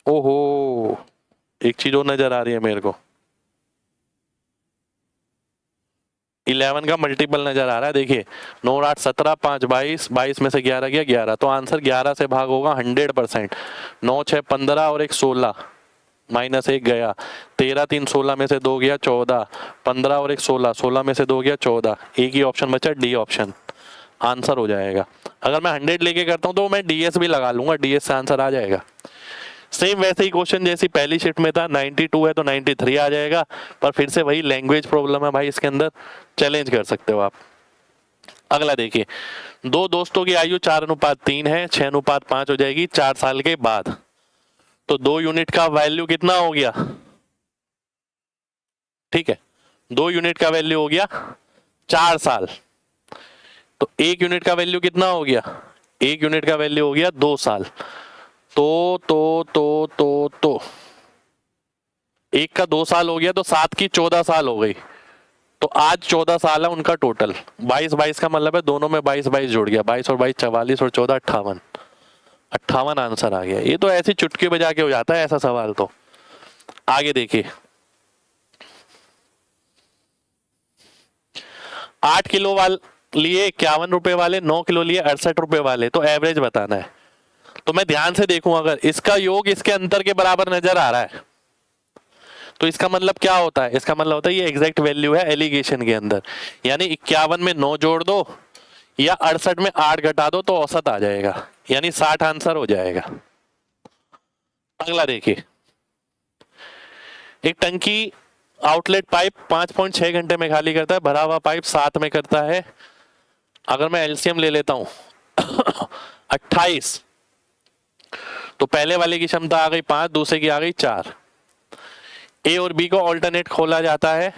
ओहो, एक चीज और नजर आ रही है मेरे को, 11 का मल्टीपल नजर आ रहा है। देखिए 9 8 17 5 22, 22 में से 11 गया 11, तो आंसर 11 से भाग होगा 100%। 9 6 15 और एक 16, माइनस एक गया, 13 3 16 में से 2 गया 14, 15 और एक 16, 16 में से 2 गया 14, एक ही ऑप्शन बचा डी ऑप्शन, आंसर हो जाएगा। अगर मैं 100 लेके करता हूँ तो मैं डीएस भी लगा लूंगा, डीएस से आंसर आ जाएगा। सेम वैसे ही क्वेश्चन जैसी पहली शिफ्ट में था, 92 है तो 93 आ जाएगा, पर फिर से वही लैंग्वेज प्रॉब्लम है भाई इसके अंदर, चैलेंज कर सकते हो आप। अगला देखिए, दो दोस्तों की आयु 4:3 है, 6:5 हो जाएगी 4 साल के बाद, तो 2 यूनिट का वैल्यू कितना हो गया? ठीक है, 2 यूनिट का वैल्यू हो गया 4 साल, तो 1 यूनिट का वैल्यू कितना हो गया? 1 यूनिट का वैल्यू हो गया 2 साल। तो एक का 2 साल हो गया तो 7 की 14 साल हो गई, तो आज 14 साल है उनका टोटल। 22 22 का मतलब है दोनों में 22 22 जुड़ गया, 22 और 22 44 और 14 58, 58 आंसर आ गया। ये तो ऐसी चुटकी बजा के हो जाता है ऐसा सवाल तो। आगे देखिए, 8 किलो वाले लिए 51 रुपए वाले, 9 किलो लिए 68 रुपए वाले, तो एवरेज बताना है। तो मैं ध्यान से देखूं, अगर इसका योग इसके अंतर के बराबर नजर आ रहा है तो इसका मतलब क्या होता है? इसका मतलब होता है ये एग्जैक्ट वैल्यू है एलिगेशन के अंदर, यानी 51 में 9 जोड़ दो या 68 में 8 घटा दो तो औसत आ जाएगा, यानी 60 आंसर हो जाएगा। अगला देखिए, एक टंकी आउटलेट पाइप 5.6 घंटे में खाली करता है, भरा हुआ पाइप 7 में करता है। अगर मैं एलसीएम ले लेता हूं 28, तो पहले वाले की क्षमता आ गई 5, दूसरे की आ गई 4। ए और बी को ऑल्टरनेट खोला जाता है,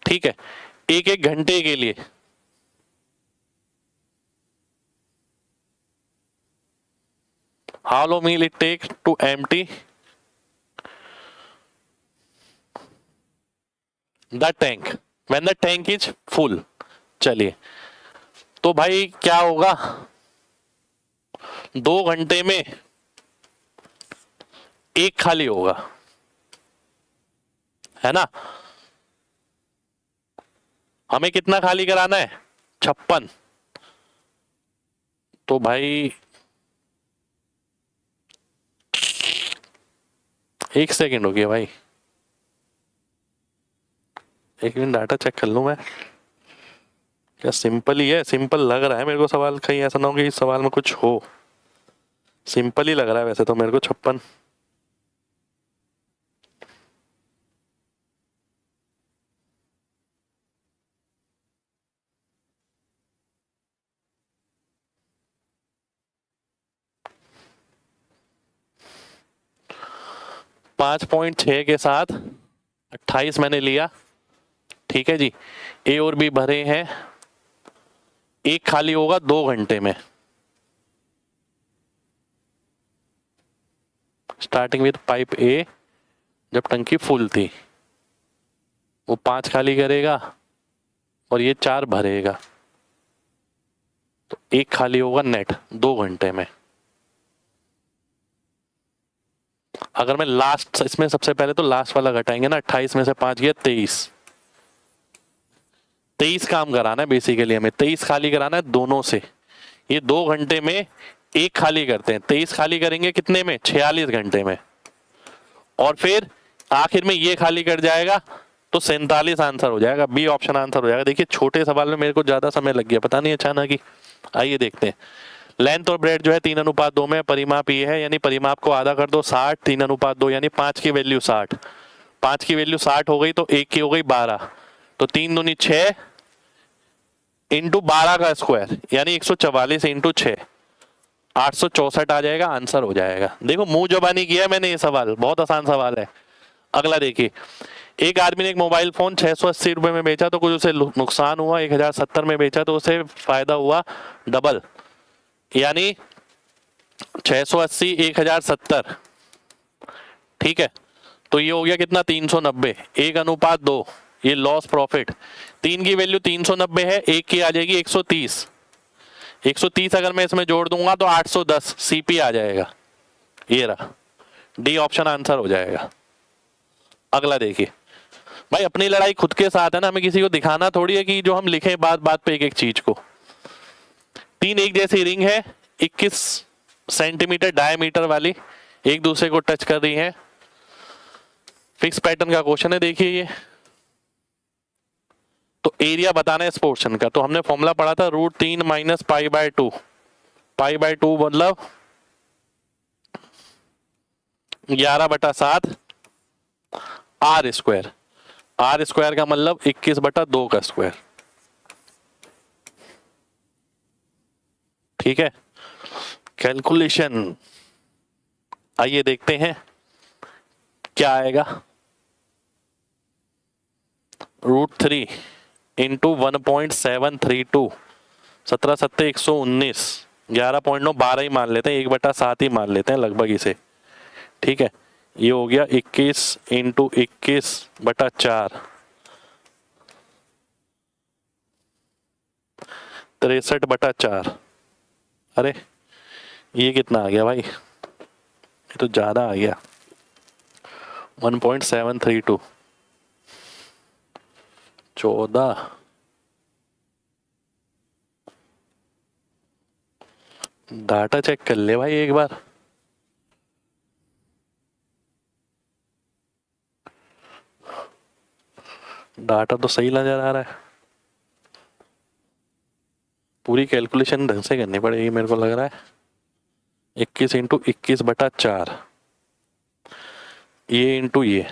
ठीक है, एक एक घंटे के लिए। How long will it take to empty the tank when the tank is full. चलिए, तो भाई क्या होगा, 2 घंटे में एक खाली होगा, है ना? हमें कितना खाली कराना है? 56। तो भाई 1 सेकेंड हो गया भाई, 1 मिनट डाटा चेक कर लूं मैं। क्या सिंपल ही है? सिंपल लग रहा है मेरे को सवाल, कहीं ऐसा ना हो कि इस सवाल में कुछ हो। सिंपल ही लग रहा है वैसे तो मेरे को 56। पांच पॉइंट 6 के साथ 28 मैंने लिया, ठीक है जी। ए और बी भरे हैं, एक खाली होगा 2 घंटे में। स्टार्टिंग विद पाइप ए, जब टंकी फुल थी, वो 5 खाली करेगा और ये 4 भरेगा, तो एक खाली होगा नेट 2 घंटे में। अगर मैं लास्ट, इसमें सबसे पहले तो लास्ट वाला घटाएंगे ना, 28 में से 5 गया 23, 23 काम कराना है बेसिकली, हमें 23 खाली कराना है दोनों से। ये 2 घंटे में एक खाली करते हैं, 23 खाली करेंगे कितने में? 46 घंटे में, और फिर आखिर में ये खाली कर जाएगा तो 47 आंसर हो जाएगा, बी ऑप्शन आंसर हो जाएगा। देखिए छोटे सवाल में मेरे को ज्यादा समय लग गया, पता नहीं अचानक ही। आइए देखते हैं, लेंथ और ब्रेड जो है 3:2 में, परिमाप ये है, यानी परिमाप को आधा कर दो 60, 3:2 यानी 5 की वैल्यू 60, 5 की वैल्यू 60 हो गई तो 1 की हो गई 12, तो 3 दूनी 6 इंटू 12 का स्क्वायर यानी 144 इंटू 6, 864 आ जाएगा, आंसर हो जाएगा। देखो मुंह जबानी किया है मैंने, ये सवाल बहुत आसान सवाल है। अगला देखिए, एक आदमी ने एक मोबाइल फोन 680 रुपए में बेचा तो कुछ उसे नुकसान हुआ, 1070 में बेचा तो उसे फायदा हुआ डबल, यानी 680 1070, ठीक है। तो ये हो गया कितना 390, 1:2, ये लॉस प्रॉफिट। 3 की वैल्यू 390 है, 1 की आ जाएगी 130। 130 अगर मैं इसमें जोड़ दूंगा तो 810 सीपी आ जाएगा। ये रहा, डी ऑप्शन आंसर हो जाएगा। अगला देखिए भाई, अपनी लड़ाई खुद के साथ है ना, हमें किसी को दिखाना थोड़ी है कि जो हम लिखें बात बात पे एक एक चीज को। 3 एक जैसी रिंग है, 21 सेंटीमीटर डायमीटर वाली, एक दूसरे को टच कर रही है। फिक्स पैटर्न का क्वेश्चन है, देखिए ये। तो एरिया बताना है इस पोर्शन का, तो हमने फॉर्मूला पढ़ा था √3 - π/2। π/2 मतलब 11/7 r²। r² का मतलब 21/2 का स्क्वायर, ठीक है। कैलकुलेशन आइए देखते हैं क्या आएगा। √3 इंटू 1.732, 17 7 119, 11.9, 12 ही मान लेते हैं, 1/7 ही मान लेते हैं लगभग इसे, ठीक है। ये हो गया 21 इंटू 21/4, 63/4। अरे ये कितना आ गया भाई, ये तो ज्यादा आ गया, 1.732, 14। डाटा चेक कर ले भाई एक बार। डाटा तो सही नजर आ रहा है, पूरी कैलकुलेशन ढंग से करनी पड़ेगी मेरे को लग रहा है। 21 इंटू 21/4, ये इंटू ये,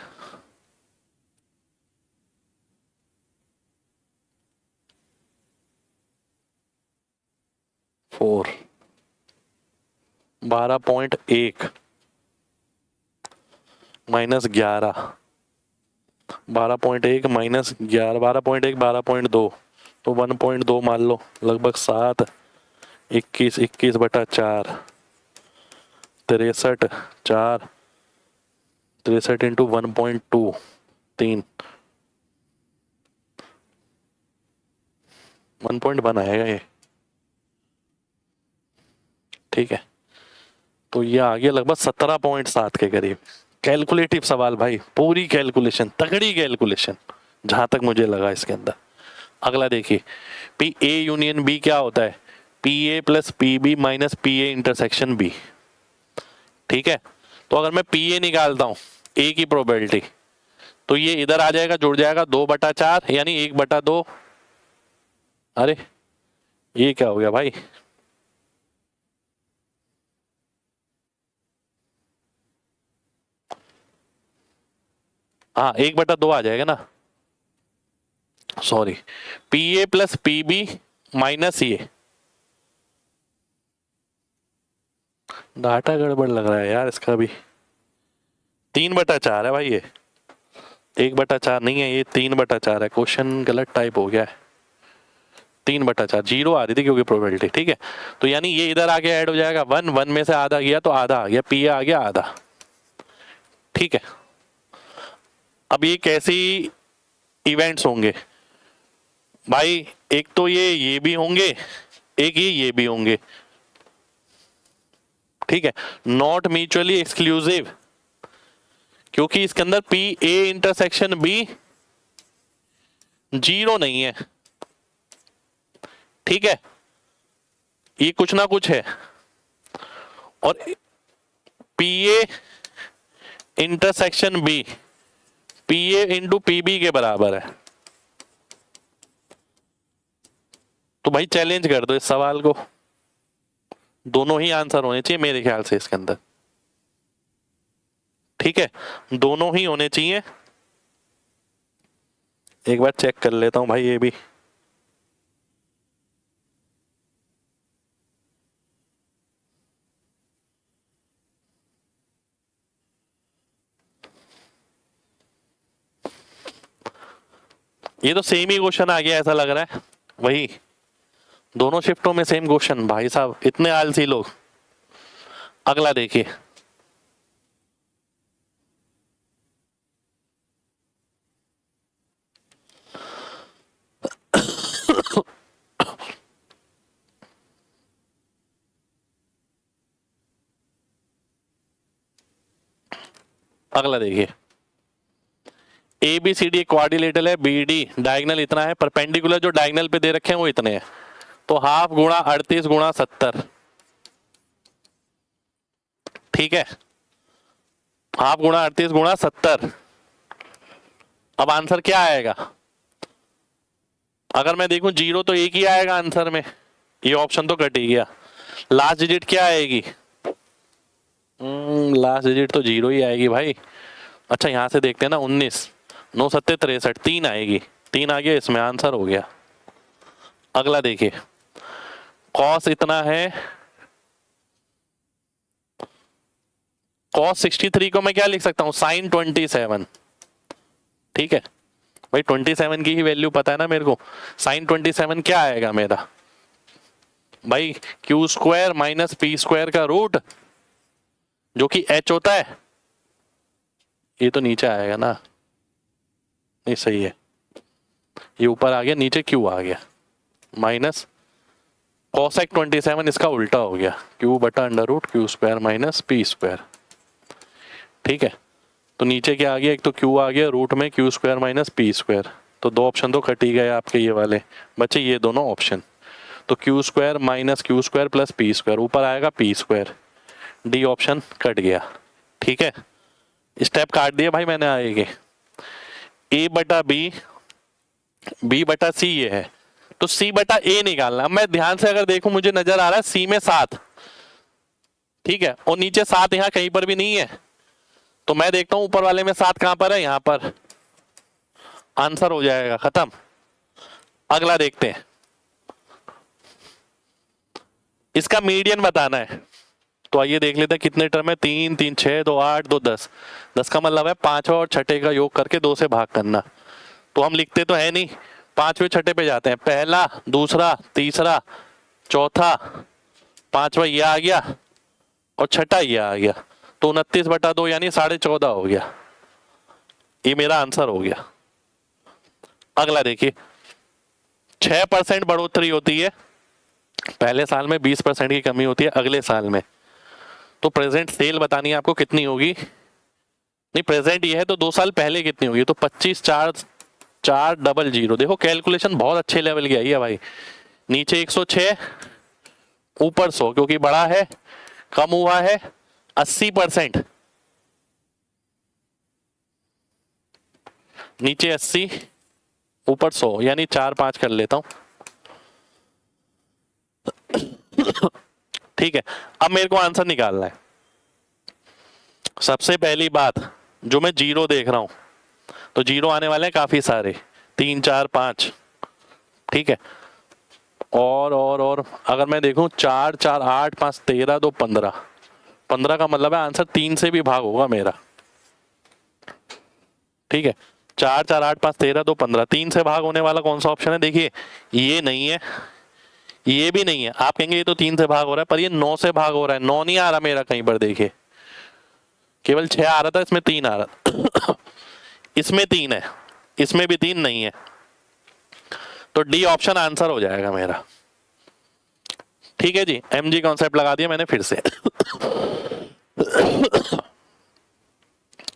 फोर, 12.1 माइनस 11, 12.1 माइनस 11, 12.1 12.2, तो 1.2 मान लो, लगभग 7, 21 21/4, 63/4, 63 इंटू 1.2, 3, 1.1 आएगा ये, ठीक है। तो ये आ गया लगभग 17.7 के करीब। कैलकुलेटिव सवाल भाई, पूरी कैलकुलेशन, तगड़ी कैलकुलेशन जहां तक मुझे लगा इसके अंदर। अगला देखिए, पी ए यूनियन बी क्या होता है, P A plus P B minus P A intersection B, ठीक है। तो अगर मैं पी ए निकालता हूं, ए की प्रोबेबिलिटी, तो ये इधर आ जाएगा, जुड़ जाएगा 2/4 यानी 1/2। अरे ये क्या हो गया भाई, हाँ 1/2 आ जाएगा ना, sorry, P A plus P B minus ये, डाटा गड़बड़ लग रहा है यार इसका भी। 3/4 है भाई ये, 1/4 नहीं है, ये 3/4 है। क्वेश्चन गलत टाइप हो गया है, 3/4, 0 आ रही थी क्योंकि प्रोबेबिलिटी, ठीक है। तो यानी ये इधर आके ऐड हो जाएगा 1, 1 में से आधा गया तो आधा आ गया, पी ए आ गया आधा, ठीक है। अब ये कैसी इवेंट्स होंगे भाई, एक तो ये भी होंगे, एक ये भी होंगे, ठीक है। नॉट म्यूचुअली एक्सक्लूसिव, क्योंकि इसके अंदर पी ए इंटरसेक्शन बी 0 नहीं है, ठीक है, ये कुछ ना कुछ है। और P A intersection B P A into P B के बराबर है। तो भाई चैलेंज कर दो इस सवाल को, दोनों ही आंसर होने चाहिए मेरे ख्याल से इसके अंदर, ठीक है, दोनों ही होने चाहिए। एक बार चेक कर लेता हूं भाई ये भी, ये तो सेम ही क्वेश्चन आ गया ऐसा लग रहा है, वही दोनों शिफ्टों में सेम क्वेश्चन। भाई साहब इतने आलसी लोग, अगला देखिए, अगला देखिए, A B C D quadrilateral है, बी डी डायगनल इतना है, परपेंडिकुलर जो डायगनल पे दे रखे हैं वो इतने हैं, तो हाफ गुणा 38 गुणा 70, ठीक है, हाफ गुणा 38 गुणा 70। अब आंसर क्या आएगा? अगर मैं देखूं जीरो तो एक ही आएगा आंसर में, ये ऑप्शन तो कट ही गया। लास्ट डिजिट क्या आएगी? लास्ट डिजिट तो जीरो ही आएगी भाई। अच्छा यहां से देखते हैं ना, 19 9 7 63, 3 आएगी, 3 आ गया, इसमें आंसर हो गया। अगला देखिए, कॉस इतना है, कॉस 63 को मैं क्या लिख सकता हूं? साइन 27, ठीक है भाई, 27 की ही वैल्यू पता है ना मेरे को। साइन 27 क्या आएगा मेरा भाई? Q square minus P square का रूट, जो कि एच होता है। ये तो नीचे आएगा ना, नहीं सही है, ये ऊपर आ गया, नीचे क्यू आ गया, माइनस कॉसेक 27, इसका उल्टा हो गया, क्यू बटा under root Q square minus P square, ठीक है। तो नीचे क्या आ गया? एक तो क्यू आ गया, रूट में Q square minus P square, तो दो ऑप्शन तो कट ही गए आपके ये वाले, बच्चे ये दोनों ऑप्शन। तो Q square minus Q square plus P square, ऊपर आएगा P square, D option cut गया, ठीक है। स्टेप काट दिए भाई मैंने आगे। ए बटा बी, बी बटा सी ये है, तो सी बटा ए निकालना। मैं ध्यान से अगर देखूं मुझे नजर आ रहा है सी में 7, ठीक है, और नीचे 7 यहां कहीं पर भी नहीं है, तो मैं देखता हूं ऊपर वाले में 7 कहां पर है, यहां पर, आंसर हो जाएगा, खत्म। अगला देखते हैं, इसका मीडियन बताना है, तो आइए देख लेते हैं कितने टर्म है। 3 3 6 2 8 2 10, 10 का मतलब है पांचवा और छठे का योग करके 2 से भाग करना। तो हम लिखते तो है नहीं, पांचवे छठे पे जाते हैं, पहला दूसरा तीसरा चौथा पांचवा ये आ गया और छठा ये आ गया, तो 29 बटा 2 यानी 14.5 हो गया, ये मेरा आंसर हो गया। अगला देखिए, 6% बढ़ोतरी होती है पहले साल में, 20% की कमी होती है अगले साल में, तो प्रेजेंट सेल बतानी है आपको कितनी होगी, नहीं प्रेजेंट ये है तो 2 साल पहले कितनी होगी, तो 25 4 4 0 0। देखो कैलकुलेशन बहुत अच्छे लेवल की आई है भाई, नीचे 106 ऊपर 100, क्योंकि बड़ा है कम हुआ है 80%, नीचे 80 ऊपर 100 यानी 4 5 कर लेता हूं, ठीक है। अब मेरे को आंसर निकालना है। सबसे पहली बात, जो मैं जीरो देख रहा हूं, तो जीरो आने वाले हैं काफी सारे, 3 4 5, ठीक है। और अगर मैं देखूं 4 4 8 5 13 2 15, 15 का मतलब है आंसर 3 से भी भाग होगा मेरा, ठीक है। 4 4 8 5 13 2 15, 3 से भाग होने वाला कौन सा ऑप्शन है? देखिए ये नहीं है, ये भी नहीं है, आप कहेंगे ये तो 3 से भाग हो रहा है, पर ये 9 से भाग हो रहा है, 9 नहीं आ रहा मेरा कहीं पर, देखिए केवल 6 आ रहा था, इसमें 3 आ रहा इसमें 3 है, इसमें भी 3 नहीं है, तो डी ऑप्शन आंसर हो जाएगा मेरा, ठीक है जी। एमजी कॉन्सेप्ट लगा दिया मैंने फिर से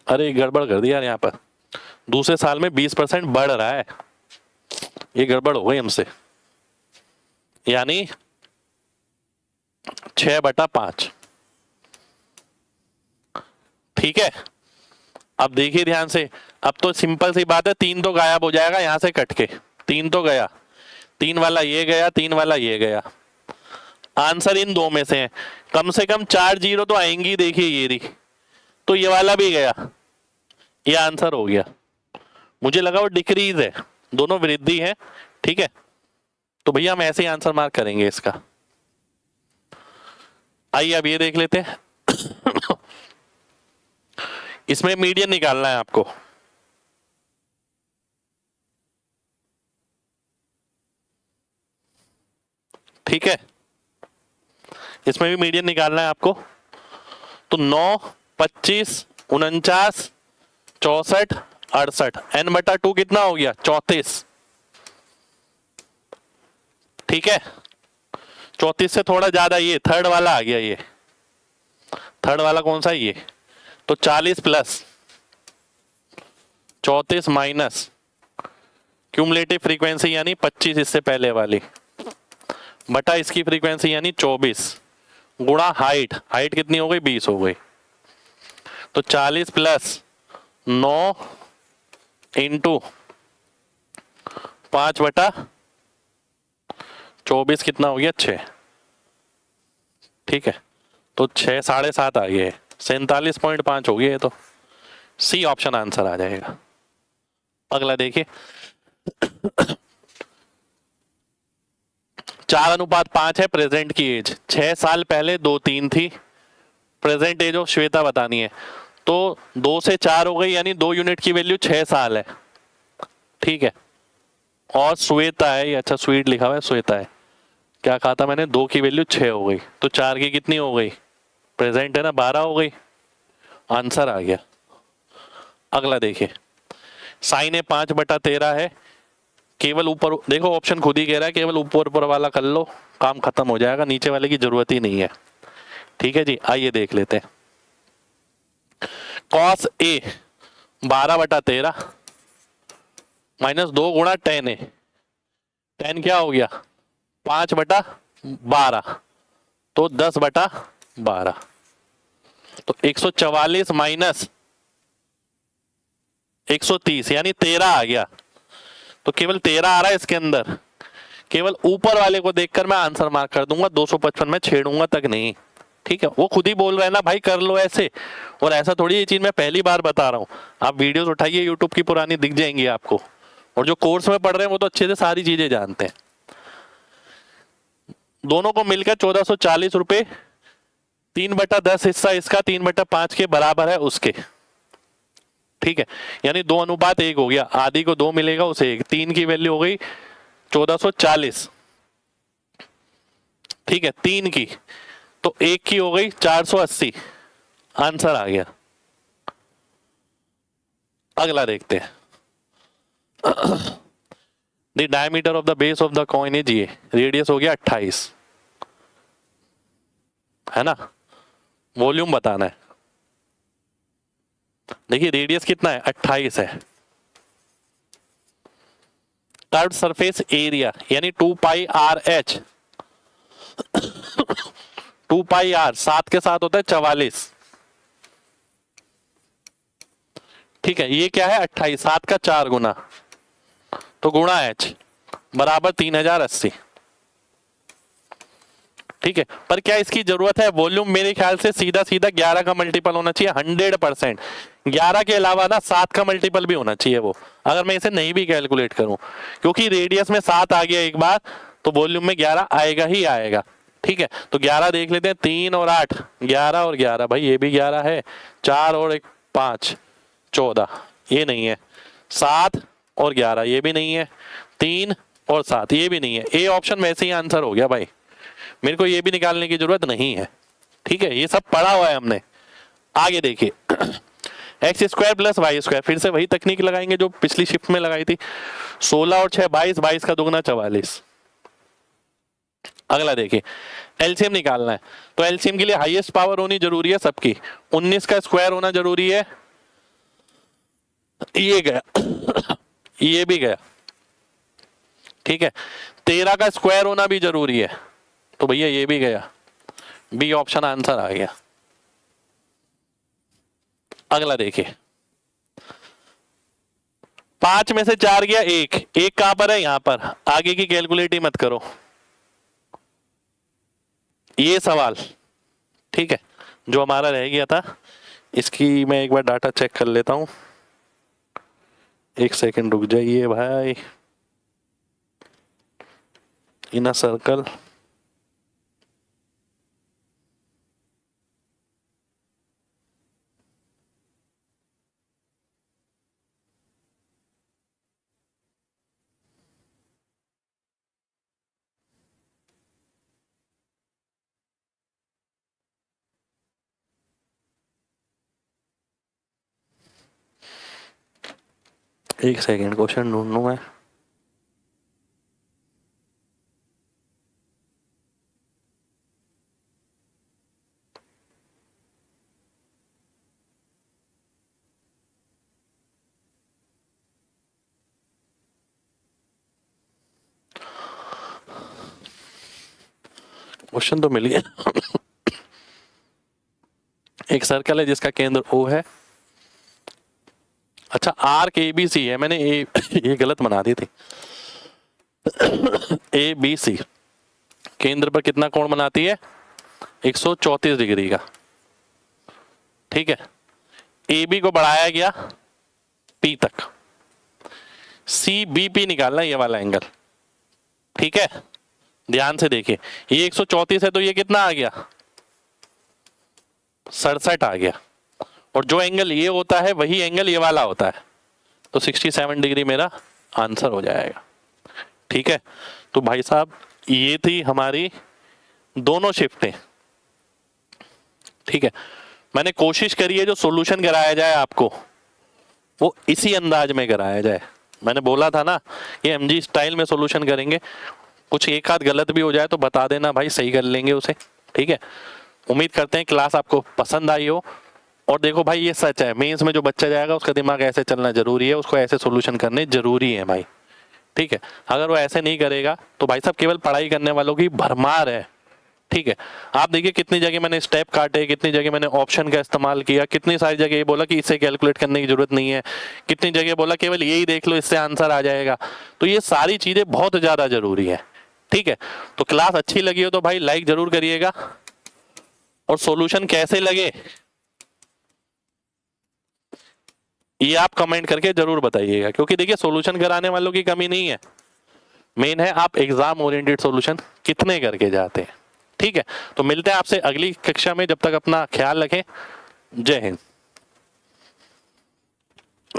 अरे गड़बड़ कर दिया यार, यहाँ पर दूसरे साल में 20% बढ़ रहा है, ये गड़बड़ हो गई हमसे, यानी 6/5, ठीक है। अब देखिए ध्यान से, अब तो सिंपल सी बात है, 3 तो गायब हो जाएगा यहां से कट के, 3 तो गया, 3 वाला ये गया, 3 वाला ये गया, आंसर इन दो में से है, कम से कम 4 जीरो तो आएंगी, देखिए ये रही, तो ये वाला भी गया, ये आंसर हो गया। मुझे लगा वो डिक्रीज है, दोनों वृद्धि है, ठीक है, तो भैया हम ऐसे ही आंसर मार्क करेंगे इसका। आइए अब ये देख लेते हैं इसमें मीडियन निकालना है आपको, ठीक है, इसमें भी मीडियन निकालना है आपको। तो 9, 25, 49, 64, 68, n/2 कितना हो गया? 34। ठीक है, 34 से थोड़ा ज्यादा, ये थर्ड वाला आ गया। ये थर्ड वाला कौन सा है? ये। तो 40 प्लस 34 माइनस क्यूमुलेटिव फ्रीक्वेंसी यानी 25 इससे पहले वाली, बटा इसकी फ्रीक्वेंसी यानी 24, गुणा हाइट। हाइट कितनी हो गई? 20 हो गई। तो 40 प्लस 9 इंटू 5/24 कितना हो गया? 6। ठीक है, तो 6 7.5 आ गया है, 47.5 हो गया है। तो सी ऑप्शन आंसर आ जाएगा। अगला देखिए 4:5 है प्रेजेंट की एज। 6 साल पहले 2-3 थी। प्रेजेंट एज ऑफ श्वेता बतानी है। तो 2 से 4 हो गई, यानी 2 यूनिट की वैल्यू 6 साल है। ठीक है, और श्वेता है ये, अच्छा स्वीट लिखा हुआ है, श्वेता है। क्या कहा था मैंने? 2 की वैल्यू 6 हो गई, तो 4 की कितनी हो गई? प्रेजेंट है ना, 12 हो गई। आंसर आ गया। अगला देखिए, साइन है 5/13 है। केवल ऊपर देखो, ऑप्शन खुद ही कह रहा है केवल ऊपर ऊपर वाला कर लो, काम खत्म हो जाएगा, नीचे वाले की जरूरत ही नहीं है। ठीक है जी, आइए देख लेते हैं। कॉस ए 12/13 माइनस 2 गुणा tan ए। tan क्या हो गया? 5/12, तो 10/12। तो 144 माइनस 130 यानी 13 आ गया। तो केवल 13 आ रहा है इसके अंदर। केवल ऊपर वाले को देखकर मैं आंसर मार्क कर दूंगा, 255 में छेड़ूंगा तक नहीं। ठीक है, वो खुद ही बोल रहे हैं ना भाई कर लो ऐसे, और ऐसा थोड़ी ये चीज मैं पहली बार बता रहा हूँ। आप वीडियोस उठाइए यूट्यूब की, पुरानी दिख जाएंगी आपको, और जो कोर्स में पढ़ रहे हैं वो तो अच्छे से सारी चीजें जानते हैं। दोनों को मिलकर 1440 रुपए, 3/10 हिस्सा इसका 3/5 के बराबर है उसके। ठीक है, यानी 2:1 हो गया, आधी को 2 मिलेगा उसे 1, 3 की वैल्यू हो गई 1440। ठीक है, 3 की, तो 1 की हो गई 480। आंसर आ गया। अगला देखते हैं। The diameter of the base of the coin is ये, रेडियस हो गया 28, है ना। वॉल्यूम बताना है। देखिए रेडियस कितना है? 28 है। कर्व्ड सरफेस एरिया यानी 2πRh, 2πr 7 के साथ होता है 44। ठीक है, ये क्या है? 28, 7 का 4 गुना, तो गुणा h बराबर 3080। ठीक है, पर क्या इसकी जरूरत है? वॉल्यूम मेरे ख्याल से सीधा सीधा 11 का मल्टीपल होना चाहिए 100%। 11 के अलावा ना 7 का मल्टीपल भी होना चाहिए वो, अगर मैं इसे नहीं भी कैलकुलेट करूं, क्योंकि रेडियस में 7 आ गया एक बार, तो वॉल्यूम में 11 आएगा ही आएगा। ठीक है, तो 11 देख लेते हैं, 3 और 8, 11 और 11, भाई ये भी 11 है, 4 और 1 5, 14, ये नहीं है, 7 और 11 ये भी नहीं है, 3 और 7 ये भी नहीं है। ए ऑप्शन वैसे ही आंसर हो गया भाई, मेरे को ये भी निकालने की जरूरत नहीं है। ठीक है, ये सब पढ़ा हुआ है हमने। आगे देखिए x² प्लस y², फिर से वही तकनीक लगाएंगे जो पिछली शिफ्ट में लगाई थी। 16 और 6 22, 22 का दुगना 44। अगला देखिए, एलसीएम निकालना है, तो एलसीएम के लिए हाईएस्ट पावर होनी जरूरी है सबकी। 19 का स्क्वायर होना जरूरी है, ये गया ये भी गया। ठीक है, 13 का स्क्वायर होना भी जरूरी है, तो भैया ये भी गया, बी ऑप्शन आंसर आ गया। अगला देखिए, 5 में से 4 गया, एक कहां पर है? यहां पर। आगे की कैलकुलेट ही मत करो, ये सवाल। ठीक है, जो हमारा रह गया था, इसकी मैं एक बार डाटा चेक कर लेता हूं, एक सेकंड रुक जाइए भाई। इनर सर्कल, एक सेकेंड, क्वेश्चन ढूंढूं मैं। क्वेश्चन तो मिल गया। एक सर्कल है जिसका केंद्र O है। अच्छा, आर्क ABC है, मैंने ये गलत बना दी थी। ABC केंद्र पर कितना कोण बनाती है? 134 डिग्री का। ठीक है, AB को बढ़ाया गया P तक। CBP निकालना, ये वाला एंगल। ठीक है, ध्यान से देखिए, ये 134 है तो ये कितना आ गया? 67 आ गया। और जो एंगल ये होता है वही एंगल ये वाला होता है, तो 67 डिग्री मेरा आंसर हो जाएगा। ठीक है, तो भाई साहब ये थी हमारी दोनों शिफ्टें। ठीक है, मैंने कोशिश करी है जो सॉल्यूशन कराया जाए आपको वो इसी अंदाज में कराया जाए। मैंने बोला था ना ये MG स्टाइल में सॉल्यूशन करेंगे, कुछ एक आध गलत भी हो जाए तो बता देना भाई, सही कर लेंगे उसे। ठीक है, उम्मीद करते हैं क्लास आपको पसंद आई हो। और देखो भाई, ये सच है, मेंस में जो बच्चा जाएगा उसका दिमाग ऐसे चलना जरूरी है, उसको ऐसे सॉल्यूशन करने जरूरी है भाई। ठीक है, अगर वो ऐसे नहीं करेगा तो भाई साहब केवल पढ़ाई करने वालों की भरमार है। ठीक है, आप देखिए कितनी जगह मैंने स्टेप काटे, कितनी जगह मैंने ऑप्शन का इस्तेमाल किया, कितनी सारी जगह ये बोला कि इससे कैलकुलेट करने की जरूरत नहीं है, कितनी जगह बोला केवल यही देख लो इससे आंसर आ जाएगा। तो ये सारी चीजें बहुत ज्यादा जरूरी है। ठीक है, तो क्लास अच्छी लगी हो तो भाई लाइक जरूर करिएगा, और सॉल्यूशन कैसे लगे ये आप कमेंट करके जरूर बताइएगा, क्योंकि देखिए सॉल्यूशन कराने वालों की कमी नहीं है, मेन है आप एग्जाम ओरिएंटेड सॉल्यूशन कितने करके जाते हैं। ठीक है, तो मिलते हैं आपसे अगली कक्षा में, जब तक अपना ख्याल रखें। जय हिंद।